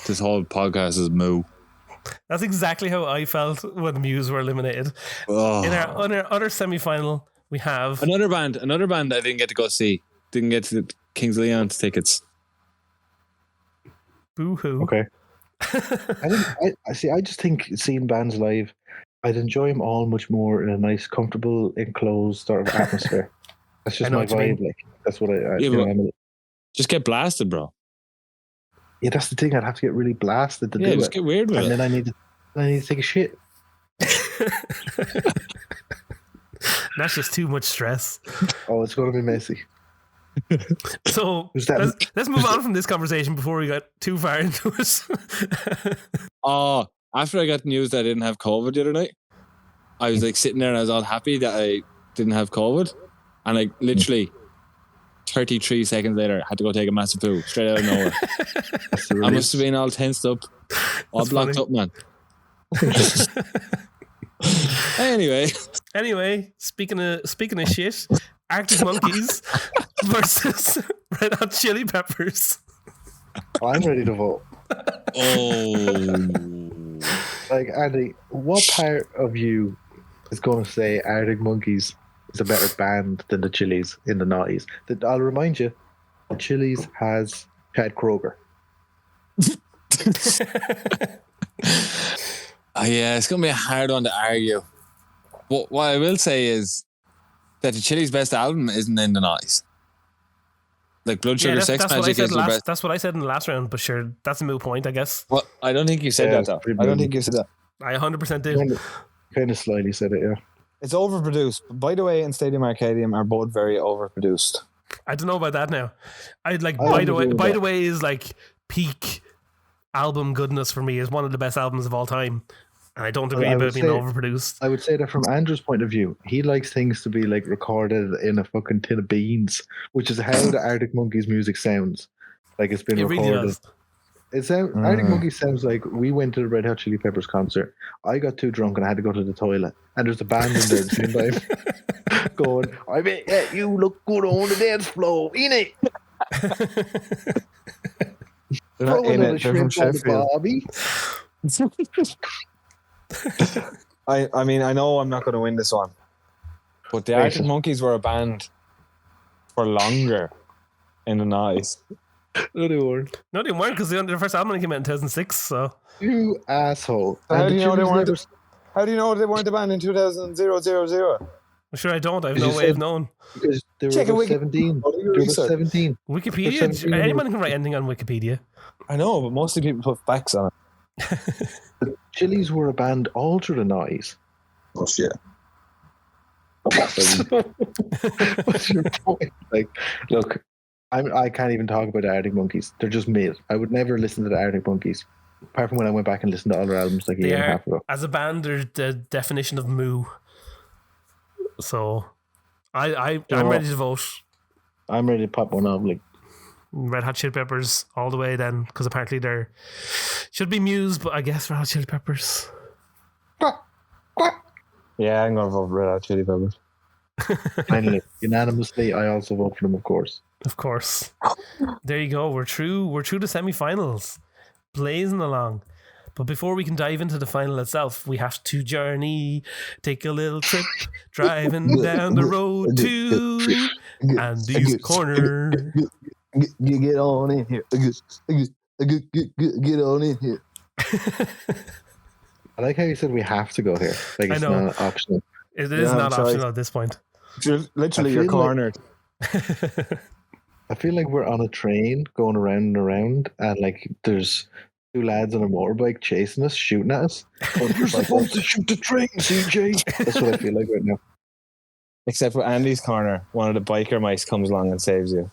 This whole podcast is moo. That's exactly how I felt when Muse were eliminated. Oh. In our other semi-final, we have Another band I didn't get to go see. Didn't get to the Kings of Leon's tickets. Boo-hoo. Okay. I just think seeing bands live, I'd enjoy them all much more in a nice, comfortable, enclosed sort of atmosphere. That's just my vibe. Like, that's what I just get blasted, bro. Yeah, that's the thing. I'd have to get really blasted to do it. Yeah, just get weird with it. And then I need to take a shit. That's just too much stress. Oh, it's going to be messy. So let's move on from this conversation before we got too far into it. After I got news that I didn't have COVID the other night, I was like sitting there and I was all happy that I didn't have COVID, and like literally 33 seconds later, I had to go take a massive poo straight out of nowhere. I must have been all tensed up, all blocked up, man. Anyway, speaking of shit, Arctic Monkeys versus Red Hot Chili Peppers. I'm ready to vote. Oh, like, Andy, what part of you is going to say Arctic Monkeys is a better band than the Chili's in the 90s? I'll remind you, the Chili's has Chad Kroger. Yeah, it's going to be a hard one to argue. But what I will say is that the Chili's best album isn't in the 90s. Like Blood Sugar Sex Magic is the best. That's what I said in the last round, but sure, that's a moot point, I guess. Well, I don't think you said that, though. I don't think you said that. I 100% did. Kind of slyly said it, yeah. It's overproduced. By the way, and Stadium Arcadium are both very overproduced. I don't know about that now. I'd like By the way is like peak album goodness for me, is one of the best albums of all time. And I don't agree about being overproduced. I would say that from Andrew's point of view, he likes things to be like recorded in a fucking tin of beans, which is how the Arctic Monkeys music sounds. Like it's been recorded. Really does. Arctic Monkeys sounds like we went to the Red Hot Chili Peppers concert. I got too drunk and I had to go to the toilet. And there's a band in there at the same time going, I bet you look good on the dance floor, innit? They're not in it. They're from Sheffield. I mean, I know I'm not going to win this one, but the Arctic Monkeys were a band for longer in the 90s. No, they weren't. No, they weren't, because their first album came out in 2006. So you asshole! So how do you know they weren't? How do you know they weren't a band in 2000? Sure, I don't. I have no way of knowing. Because they were 17. They were 17. Wikipedia. Anyone can write anything on Wikipedia. I know, but mostly people put facts on it. The Chili's were a band all through the 90s. Oh shit! What's your point? Like, look, I can't even talk about the Arctic Monkeys. They're just mid. I would never listen to the Arctic Monkeys. Apart from when I went back and listened to all their albums like a year and a half ago. As a band, they're the definition of moo. So, I'm ready to vote. I'm ready to pop one up. Like Red Hot Chili Peppers all the way then, because apparently they're should be Muse, but I guess Red Hot Chili Peppers. Yeah, I'm gonna vote Red Hot Chili Peppers. Finally, unanimously, I also vote for them, of course. Of course. There you go. We're through the semi-finals, blazing along. But before we can dive into the final itself, we have to journey, take a little trip, driving down the road to Andy's Corner. Get on in here. Get on in here. I like how you said we have to go here. Like it's not optional. It is not optional at this point. Literally, you're cornered. I feel like we're on a train going around and around, and like there's two lads on a motorbike chasing us, shooting at us. You're supposed to shoot the train, CJ. That's what I feel like right now. Except for Andy's Corner, one of the biker mice comes along and saves you.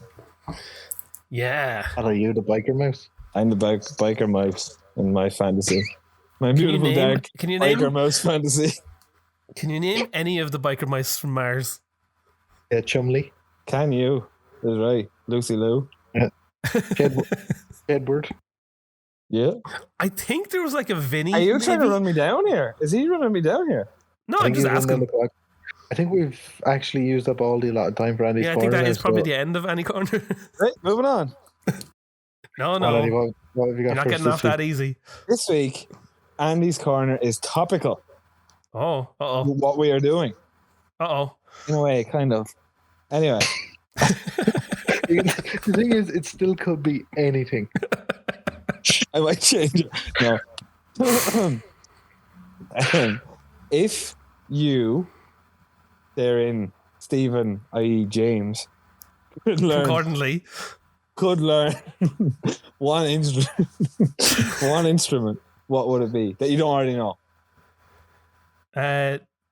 Yeah. And are you the biker mouse? I'm the biker mouse in my fantasy. My beautiful dark biker mouse fantasy. Can you name any of the biker mice from Mars? Yeah, Chumley. Can you? That's right. Lucy Lou. Yeah. Edward. Yeah. I think there was like a Vinny. Are you trying to run me down here? Is he running me down here? No, I'm just asking. I think we've actually used up all the allotted time for Andy's Corner. Yeah, I think that is probably the end of Andy Corner. Right, moving on. No. Well, Andy, what have you got? You're not getting off that easy. This week, Andy's Corner is topical. Oh, What we are doing. In a way, kind of. Anyway. The thing is, it still could be anything. I might change it. No. If you, therein Stephen, i.e. James, could learn one instrument, what would it be that you don't already know?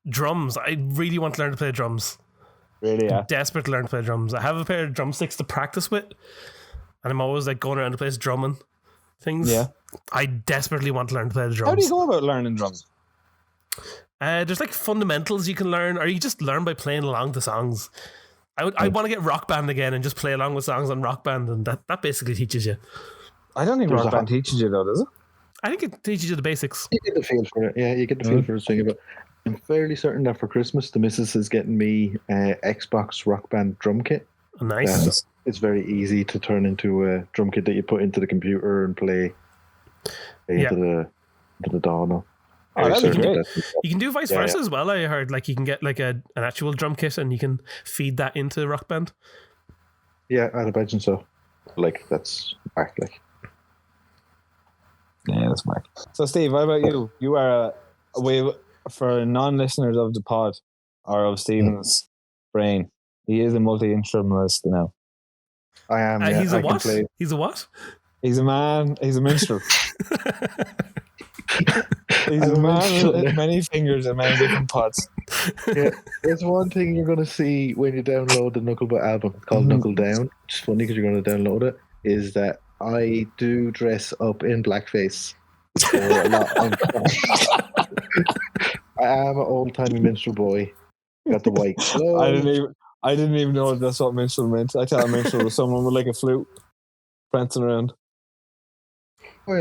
Drums. I really want to learn to play drums. Really, yeah. I'm desperate to learn to play drums. I have a pair of drumsticks to practice with, and I'm always like going around the place drumming things. Yeah. I desperately want to learn to play the drums. How do you go about learning drums? There's like fundamentals you can learn, or you just learn by playing along to songs. I want to get Rock Band again and just play along with songs on Rock Band, and that basically teaches you. I don't think Rock Band teaches you though, does it? I think it teaches you the basics. You get the feel for it. Yeah, you get the feel for it. Singing, but I'm fairly certain that for Christmas, the missus is getting me Xbox Rock Band drum kit. Nice. It's very easy to turn into a drum kit that you put into the computer and play into the DAW now. You can do vice versa as well. I heard like you can get like an actual drum kit and you can feed that into Rock Band. Yeah, I'd imagine so. Like that's back like. Yeah, that's Mark. So Steve, what about you? You are for non-listeners of the pod or of Stephen's brain. He is a multi-instrumentalist now. I am. He's a what? He's a what? He's a man. He's a minstrel. He's a man with many fingers and many different pots. Yeah, there's one thing you're going to see when you download the Knucklebutt album called Knuckle Down. Which is funny because you're going to download it. Is that I do dress up in blackface for a lot of I am an old-timey minstrel boy. Got the white clothes. I didn't even know that's what minstrel meant. I thought a minstrel was someone with like a flute prancing around. Oh,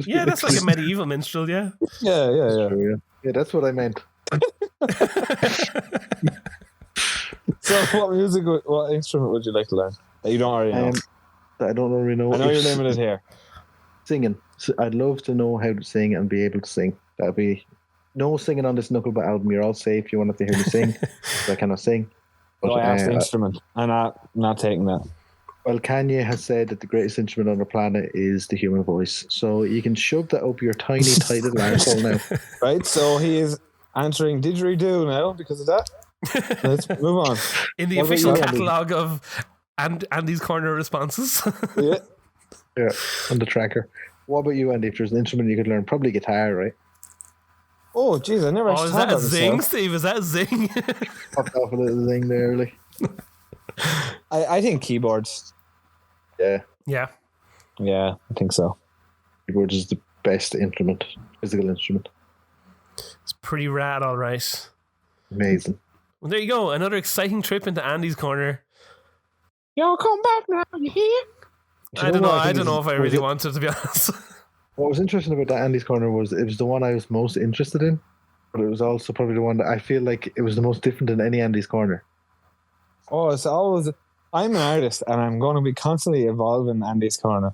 yeah, that's like a medieval minstrel, yeah. Yeah. True, yeah, that's what I meant. So what instrument would you like to learn that you don't already know? I don't already know. I know you're limited here. Singing. So I'd love to know how to sing and be able to sing. That'd be no singing on this Knucklebutt album. You're all safe. You want to hear me sing. I cannot sing. But I asked the instrument. I'm not taking that. Well, Kanye has said that the greatest instrument on the planet is the human voice. So you can shove that up your tiny, tight little arsehole now. Right, so he is answering didgeridoo now because of that. Let's move on. In the official catalogue of Andy's Corner responses. Yeah, on the tracker. What about you, Andy? If there's an instrument you could learn, probably guitar, right? Oh, jeez, I never is that a zing, Steve? Is that zing? Popped off a little zing there, like. I think keyboards. Yeah. Yeah, I think so. keyboard is the best physical instrument. It's pretty rad, all right. Amazing. Well, there you go. Another exciting trip into Andy's corner. Y'all come back now, you hear? I don't know. I don't know if I really wanted, to be honest. What was interesting about that Andy's corner was it was the one I was most interested in, but it was also probably the one that I feel like it was the most different than any Andy's corner. Oh, it's always... I'm an artist, and I'm going to be constantly evolving Andy's corner.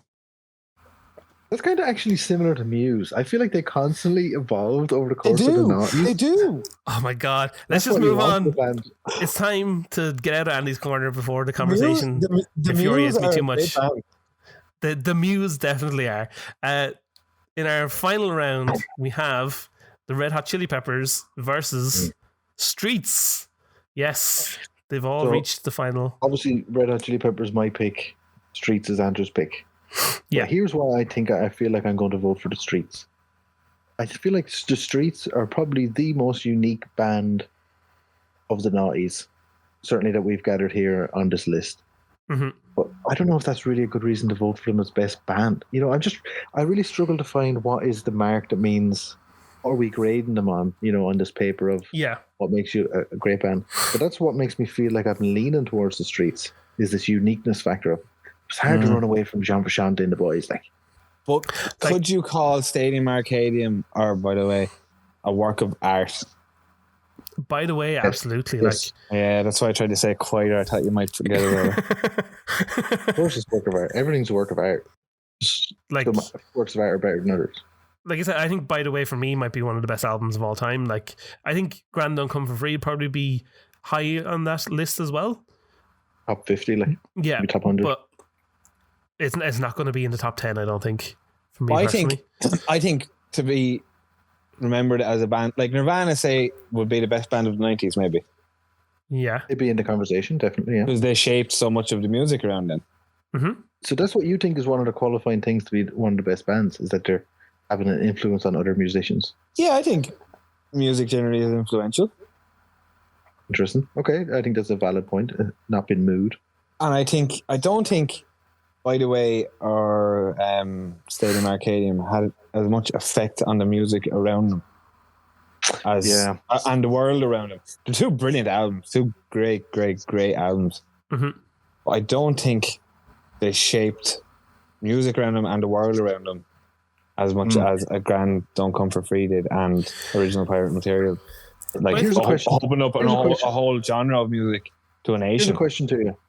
That's kind of actually similar to Muse. I feel like they constantly evolved over the course of the night. They do. Oh my god. Let's just move on. It's time to get out of Andy's corner before the conversation infuriates me too much. The Muse definitely are. In our final round, we have the Red Hot Chili Peppers versus Streets. Yes, they've all reached the final. Obviously, Red Hot Chili Peppers my pick. Streets is Andrew's pick. Yeah. But here's why I feel like I'm going to vote for the Streets. I feel like the Streets are probably the most unique band of the 90s, certainly that we've gathered here on this list. Mm-hmm. But I don't know if that's really a good reason to vote for them as best band. You know, I really struggle to find what is the mark that means, are we grading them on, on this paper of what makes you a great band. But that's what makes me feel like I'm leaning towards the Streets, is this uniqueness factor of it's hard to run away from Jean Frusciante and the boys. But could you call Stadium Arcadium, or by the way, a work of art? By the way, absolutely. Yes. Yeah, that's why I tried to say quieter. I thought you might forget about it. Of course, it's work of art. Everything's a work of art. Works of art are better than others. Like I said, I think By the Way for me might be one of the best albums of all time. I think Grand Don't Come For Free would probably be high on that list as well. Top 50, maybe top 100. But it's not going to be in the top 10, I don't think. For me personally. I think to be remembered as a band, like Nirvana, say, would be the best band of the 90s, maybe. Yeah. They'd be in the conversation, definitely, yeah. Because they shaped so much of the music around them. Mm-hmm. So that's what you think is one of the qualifying things to be one of the best bands, is that they're having an influence on other musicians. Yeah, I think music generally is influential. Interesting. Okay, I think that's a valid point. Not been moved. And I don't think, By the Way, or Stadium Arcadium had as much effect on the music around them as and the world around them. They're two brilliant albums, two great albums. Mm-hmm. But I don't think they shaped music around them and the world around them as much as a Grand Don't Come For Free did and Original Pirate Material. Like, here's a question. Open up a whole genre of music to a nation.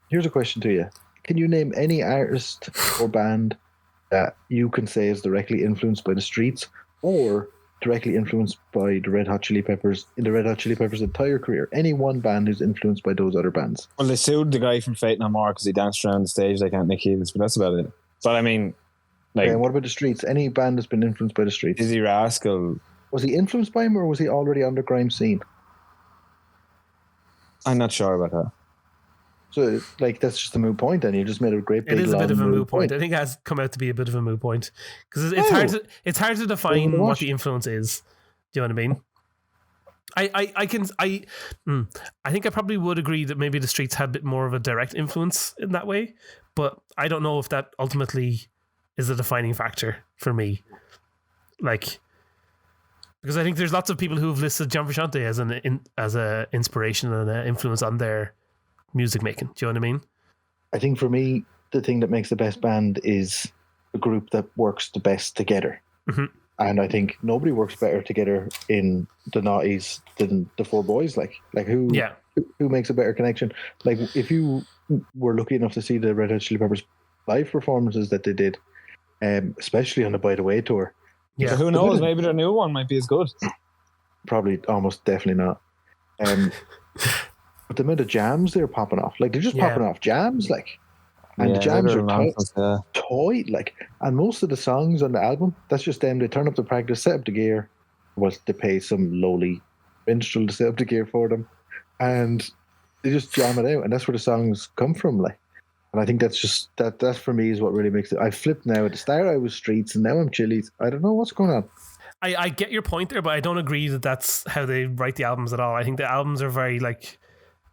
Here's a question to you. Can you name any artist or band that you can say is directly influenced by the Streets or directly influenced by the Red Hot Chili Peppers in the Red Hot Chili Peppers' entire career? Any one band who's influenced by those other bands? Well, they sued the guy from Fate No More because he danced around the stage like Anthony Kiedis, but that's about it. But I mean, and what about the Streets? Any band that's been influenced by the Streets? Dizzy Rascal. Was he influenced by him, or was he already on the grime scene? I'm not sure about that. So, that's just a moot point. Then you just made a great. Big, it is a bit of a moot point. I think it has come out to be a bit of a moot point because it's hard to define what the influence is. Do you know what I mean? I think I probably would agree that maybe the Streets had a bit more of a direct influence in that way, but I don't know if that ultimately is a defining factor for me. Because I think there's lots of people who have listed John Frusciante as a inspiration and an influence on their music making. Do you know what I mean? I think for me, the thing that makes the best band is a group that works the best together. Mm-hmm. And I think nobody works better together in the 90s than the four boys. Who makes a better connection? Like, if you were lucky enough to see the Red Hot Chili Peppers live performances that they did, especially on the By the Way tour. Yeah, who knows? Maybe their new one might be as good. Probably, almost definitely not. But the amount of jams they're popping off, they're just popping off jams, and the jams are tight, and most of the songs on the album, that's just them. They turn up the practice, set up the gear, they pay some lowly minstrel to set up the gear for them, and they just jam it out, and that's where the songs come from, And I think that's just that for me is what really makes it. I flipped now. At the start I was Streets, and now I'm Chili's. I don't know what's going on. I get your point there, but I don't agree that that's how they write the albums at all. I think the albums are very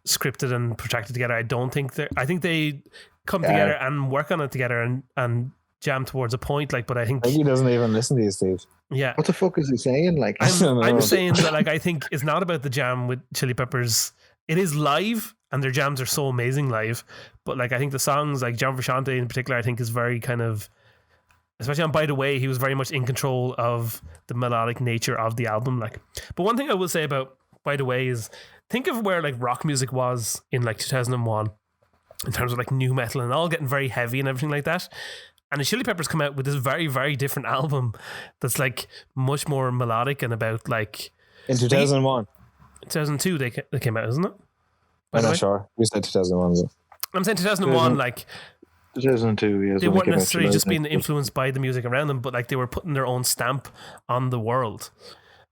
scripted and protracted together. I think they come together and work on it together and jam towards a point. Like, but I think he doesn't even listen to you, Steve. Yeah. What the fuck is he saying? Like, I'm saying that, like, I think it's not about the jam with Chili Peppers. It is live, and their jams are so amazing live. But like, I think the songs, like John Frusciante in particular, I think is very kind of, especially on By the Way, he was very much in control of the melodic nature of the album. Like, but one thing I will say about By the Way is, think of where like rock music was in like 2001 in terms of like new metal and all getting very heavy and everything like that. And the Chili Peppers come out with this very, very different album that's like much more melodic and about like... In 2001? 2002 they came out, isn't it? I'm not sure. You said 2001. I'm saying 2001, like... 2002, yes. They weren't necessarily just being influenced by the music around them, but like they were putting their own stamp on the world.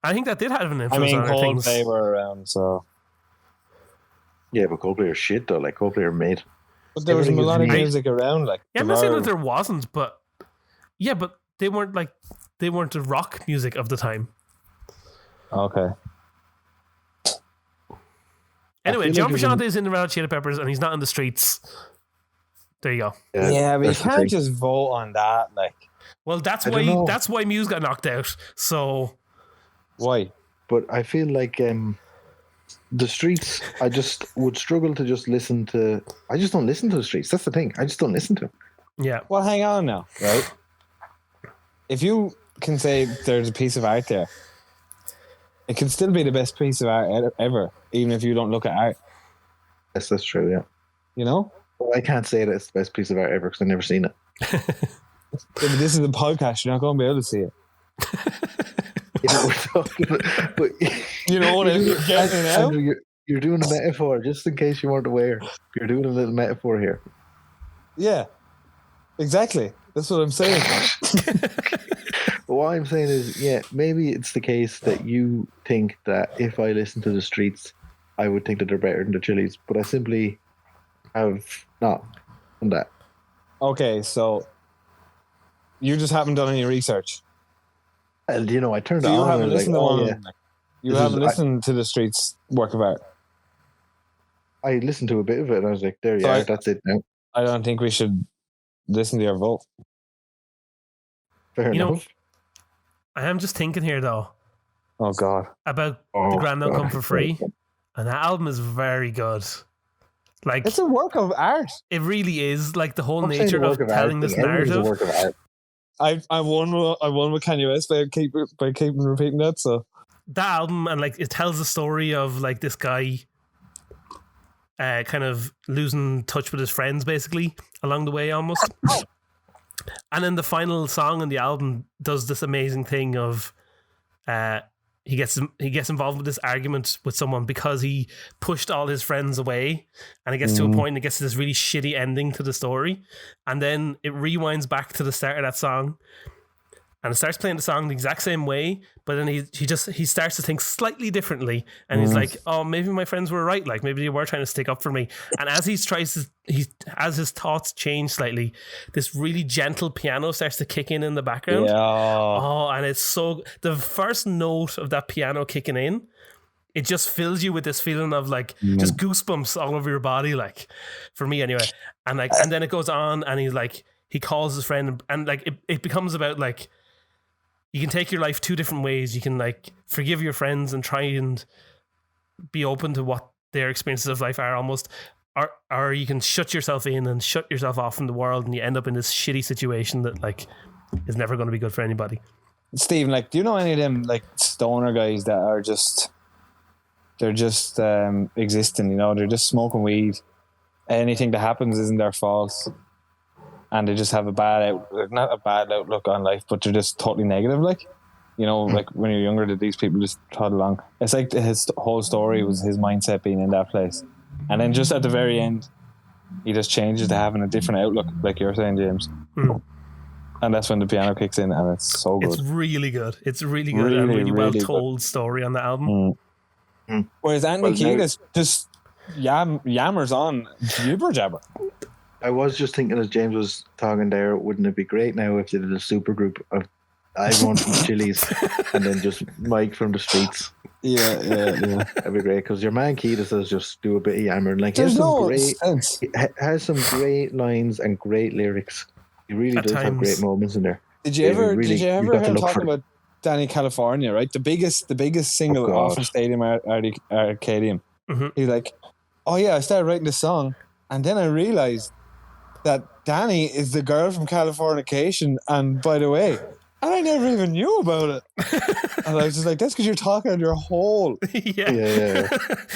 I think that did have an influence on things. Coldplay were around, so... Yeah, but Coldplay are shit though. Like, Coldplay are made... But there was melodic music around, like. Yeah, I'm not saying that there wasn't, but yeah, but they weren't the rock music of the time. Okay. Anyway, John Frusciante is in the Red Hot Chili Peppers, and he's not in the streets. There you go. Yeah, but you can't just vote on that, like. Well, that's why Muse got knocked out. So. Why? But I feel like the Streets, I just would struggle to just listen to. I just don't listen to the Streets. That's the thing. I just don't listen to them. Yeah. Well, hang on now, right? If you can say there's a piece of art there, it can still be the best piece of art ever, even if you don't look at art. Yes, that's true. Yeah. You know. Well, I can't say that it's the best piece of art ever because I've never seen it. Yeah, but this is a podcast. You're not going to be able to see it. We're talking about, but you know what I'm getting now? You're doing a metaphor, just in case you weren't aware. You're doing a little metaphor here. Yeah, exactly. That's what I'm saying. What I'm saying is, yeah, maybe it's the case that you think that if I listen to the Streets, I would think that they're better than the Chili's, but I simply have not done that. Okay, so you just haven't done any research. And I turned it you on. Haven't listened like, to You haven't listened to the Streets' work of art. I listened to a bit of it, and I was like, "There you are. That's it now." I don't think we should listen to your vote. Fair enough. I am just thinking here, though. Oh God! About The Grand Don't Come for Free, and that album is very good. Like, it's a work of art. It really is. Like the whole nature of telling this narrative. A work of art. I won with Kanye West by keeping repeating that. So that album, and like it tells the story of like this guy kind of losing touch with his friends basically along the way almost. And then the final song on the album does this amazing thing of he gets involved with this argument with someone because he pushed all his friends away, and it gets to a point and it gets to this really shitty ending to the story, and then it rewinds back to the start of that song, and it starts playing the song the exact same way, but then he starts to think slightly differently, and he's like, oh, maybe my friends were right, like maybe they were trying to stick up for me. And as as his thoughts change slightly, this really gentle piano starts to kick in the background. Yeah. Oh, and it's so, the first note of that piano kicking in, it just fills you with this feeling of like just goosebumps all over your body, like for me anyway. And like, and then it goes on, and he calls his friend, and like it becomes about like, you can take your life two different ways. You can like forgive your friends and try and be open to what their experiences of life are almost, or you can shut yourself in and shut yourself off from the world, and you end up in this shitty situation that like is never going to be good for anybody. Stephen, like, do you know any of them like stoner guys that are they're just existing, they're just smoking weed. Anything that happens isn't their fault. And they just have not a bad outlook on life, but they're just totally negative. Like, like when you're younger, that these people just trot along. It's like his whole story was his mindset being in that place. And then just at the very end, he just changes to having a different outlook, like you're saying, James. And that's when the piano kicks in, and it's so good. It's really good. It's really good and really well told story on the album. Whereas Anthony Kiedis just yammers on jibber jabber. I was just thinking as James was talking there, wouldn't it be great now if they did a super group of everyone from Chili's and then just Mike from the Streets? Yeah. That'd be great, because your man Kiedis does just do a bit of yammering. Like, there's has some great lines and great lyrics. He really At does have great times. moments in there. Did you Yeah, ever really- did you you've ever got to hear him look for talking about Danny California, right? The biggest single God. off from Stadium Arcadium. Mhm. He's like, oh yeah, I started writing this song, and then I realized that Danny is the girl from Californication, and by the way, and I never even knew about it. And I was just like, that's because you're talking on your whole. Yeah. Yeah.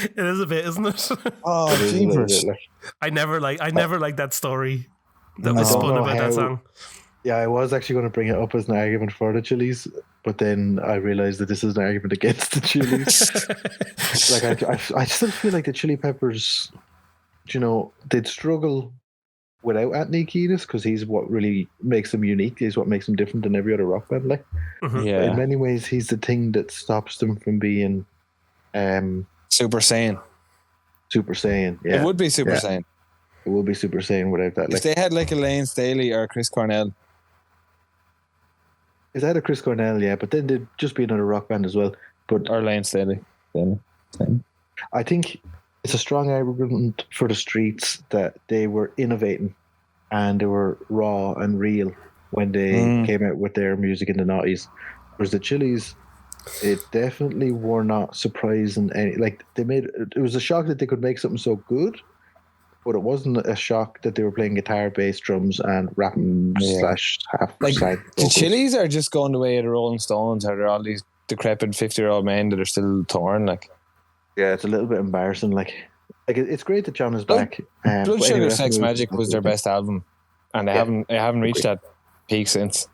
It is a bit, isn't it? Oh, It is a little jeepers. bit like- I never liked that story that No. was I don't spun know about that how- song. Yeah, I was actually going to bring it up as an argument for the Chili's, but then I realized that this is an argument against the Chili's. Like I still feel like the Chili Peppers, you know, they'd struggle without Anthony Kiedis because he's what really makes them unique. He's what makes them different than every other rock band. Like, Mhm. but in Yeah. many ways, he's the thing that stops them from being Super Saiyan. Super Saiyan. Yeah, It would be Super Yeah. Saiyan. it will be Super Saiyan without that. If Like, they had like Elaine Staley or Chris Cornell. is that a Chris Cornell? Yeah, but then they'd just be another rock band as well. But Or Elaine Staley. I think it's a strong argument for the Streets that they were innovating and they were raw and real when they came out with their music in the 90s. Whereas the Chili's, it definitely were not surprising. Like it was a shock that they could make something so good, but it wasn't a shock that they were playing guitar, bass, drums, and rapping / half Like side the vocals. Chili's are just going the way of the Rolling Stones, or they're all these decrepit 50-year-old men that are still touring. Like Yeah, it's a little bit embarrassing. Like it's great that John is Blood- back. Blood but Sugar anyway, Sex that's Magic was their best album, and they haven't reached that peak since.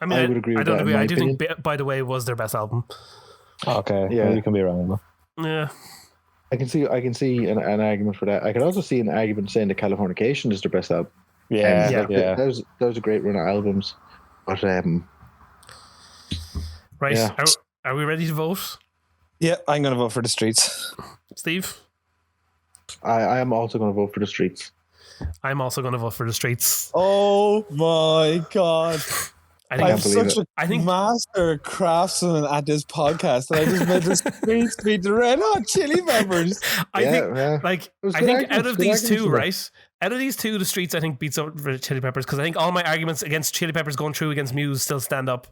I mean, I would agree with don't that, in agree. my I do think By the Way was their best album. Okay, Yeah. you can be wrong. But. Yeah. I can see an argument for that. I can also see an argument saying that Californication is their best album. Yeah, Yeah. Like, that was a great run of albums. But Right. Yeah. Are we ready to vote? Yeah, I'm going to vote for the Streets. Steve? I am also going to vote for the Streets. I'm also going to vote for the Streets. Oh my god! I I'm think believe such it. a I think- master craftsman at this podcast that I just made the Streets beat the Red Hot Chili Peppers. I think It was I good think arguments, out of good these arguments two, for that. right? Out of these two, the Streets I think beats out the Chili Peppers because I think all my arguments against Chili Peppers going through against Muse still stand up.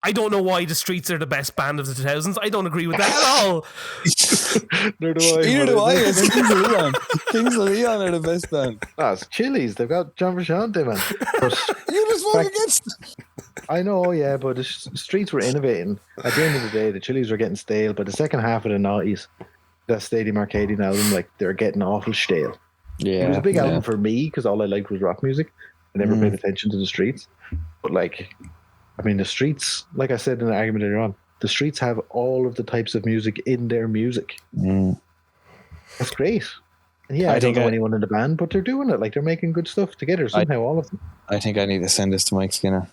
I don't know why the Streets are the best band of the 2000s. I don't agree with that at all. Neither do I. Neither do but I. It's Kings of Leon. Kings of Leon are the best band. it's Chili's. They've got John Frusciante, man. But You just voted Fact- against. I know, yeah, but the Streets were innovating. At the end of the day, the Chili's were getting stale. But the second half of the 90s, that Stadium Arcadian album, like, they're getting awful stale. Yeah, It was a big album for me because all I liked was rock music. I never paid attention to the Streets. But, like, I mean, the Streets, like I said in the argument earlier on, the Streets have all of the types of music in their music. That's great. And yeah, I don't know anyone in the band, but they're doing it. Like, they're making good stuff together somehow, all of them. I think I need to send this to Mike Skinner.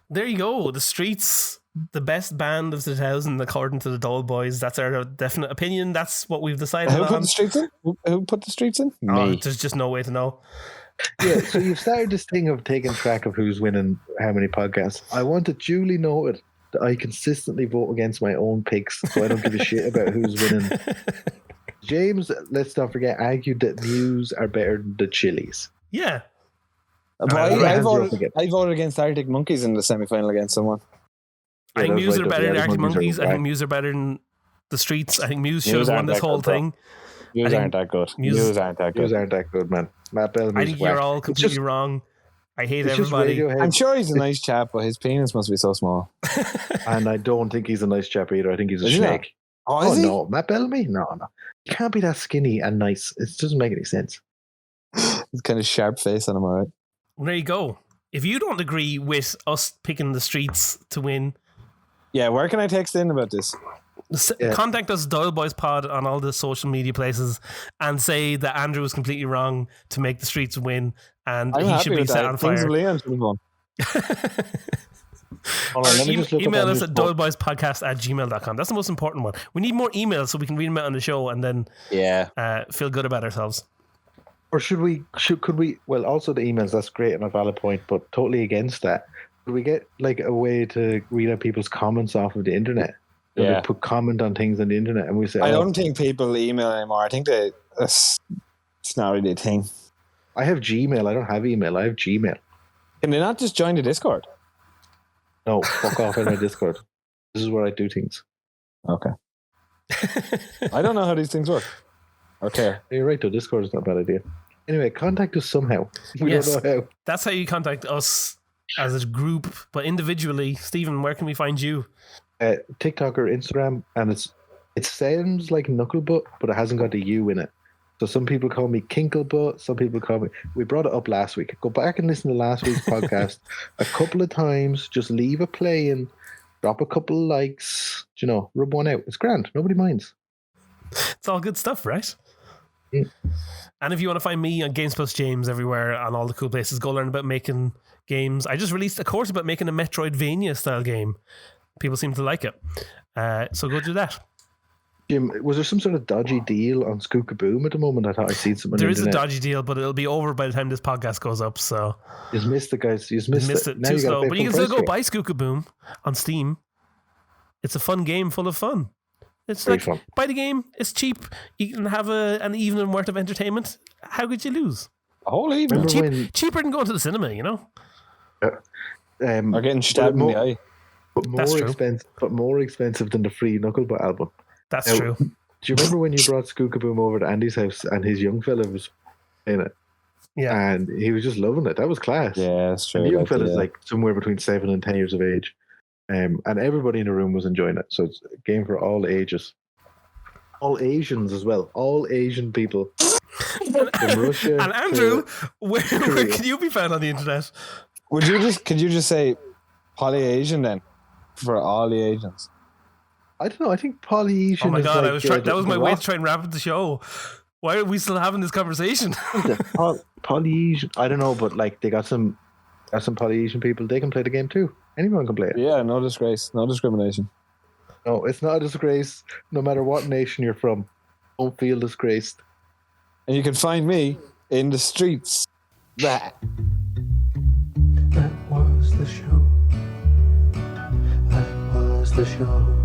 There you go. The Streets, the best band of the 2000s, according to the Doyle boys. That's our definite opinion. That's what we've decided Who put on. the Streets in? Who put the Streets in? Oh, Me. there's just no way to know. Yeah, so you've started this thing of taking track of who's winning how many podcasts. I want it duly noted that I consistently vote against my own picks, so I don't give a shit about who's winning. James, let's not forget, argued that Muse are better than the Chili's. Yeah. But I voted against Arctic Monkeys in the semi-final against someone. I think that's Muse right, are better the than Arctic Monkeys. I right. think Muse are better than the Streets. I think Muse Muse should have won aren't this that whole good, bro. thing. Muse think aren't that good. Muse- Muse aren't that Muse good. aren't that good, man. Matt Bellamy's I think whack. you're all It's completely just- wrong. I hate It's just everybody. Radiohead, I'm sure he's a nice chap, but his penis must be so small. and I don't think he's a nice chap either. I think he's a Is he not? snake. Oh, is he? No, Matt Bellamy? No. You can't be that skinny and nice. It doesn't make any sense. He's kind of sharp face on him, alright. There you go. If you don't agree with us picking the Streets to win, Yeah, where can I text in about this? contact us, Doyle Boys Pod, on all the social media places and say that Andrew was completely wrong to make the Streets win and I'm he happy should be with set that. on Kings of fire. Leon should have won. Hold on, let me just look up Email us Andrew's at post. doyleboyspodcast@gmail.com. That's the most important one. We need more emails so we can read them out on the show and then Yeah. feel good about ourselves. Or could we, well, also the emails, that's great and a valid point, but totally against that. Could we get like a way to read out people's comments off of the internet? Yeah. We put comment on things on the internet and we say, I don't think people email anymore. I think it's not really a thing. I have Gmail. I don't have email. I have Gmail. Can they not just join the Discord? No, fuck off in my Discord. This is where I do things. Okay. I don't know how these things work. Okay. You're right, though. Discord is not a bad idea. Anyway, contact us somehow. We don't know how. That's how you contact us as a group, but individually. Stephen, where can we find you? TikTok or Instagram, and it sounds like Knucklebutt, but it hasn't got the U in it. So some people call me Kinklebutt, some people call me... We brought it up last week. Go back and listen to last week's podcast a couple of times. Just leave it playing. Drop a couple of likes. You know, rub one out. It's grand. Nobody minds. It's all good stuff, right? Mm. And if you want to find me on Games Plus James everywhere on all the cool places, go learn about making games. I just released a course about making a Metroidvania style game. People seem to like it. So go do that. Jim, was there some sort of dodgy deal on Skookaboom at the moment? I thought I'd seen something. There is a dodgy deal, but it'll be over by the time this podcast goes up. So you've missed it, guys. You've missed it. Now too slow. But you can still go buy Skookaboom on Steam. It's a fun game full of fun. It's very fun. Buy the game. It's cheap. You can have an evening worth of entertainment. How could you lose? A whole evening. Cheaper than going to the cinema, you know? Or getting stabbed in the eye. But more expensive than the free Knucklebutt album. That's true. Do you remember when you brought Skookaboom over to Andy's house and his young fella was in it? Yeah. And he was just loving it. That was class. Yeah, that's true. And the young fella's like somewhere between 7 and 10 years of age. And everybody in the room was enjoying it. So it's a game for all ages. All Asians as well. All Asian people. From Russia. And Andrew, where can you be found on the internet? Could you just say poly-Asian then? For all the Asians. I don't know. I think poly-Asian. Oh my god! Like, that was my way to try and wrap up the show. Why are we still having this conversation? Poly-Asian. I don't know, but like they got some poly-Asian people. They can play the game too. Anyone can play it. Yeah, no disgrace, no discrimination. No, it's not a disgrace. No matter what nation you're from, don't feel disgraced. And you can find me in the streets. That was the show. That was the show.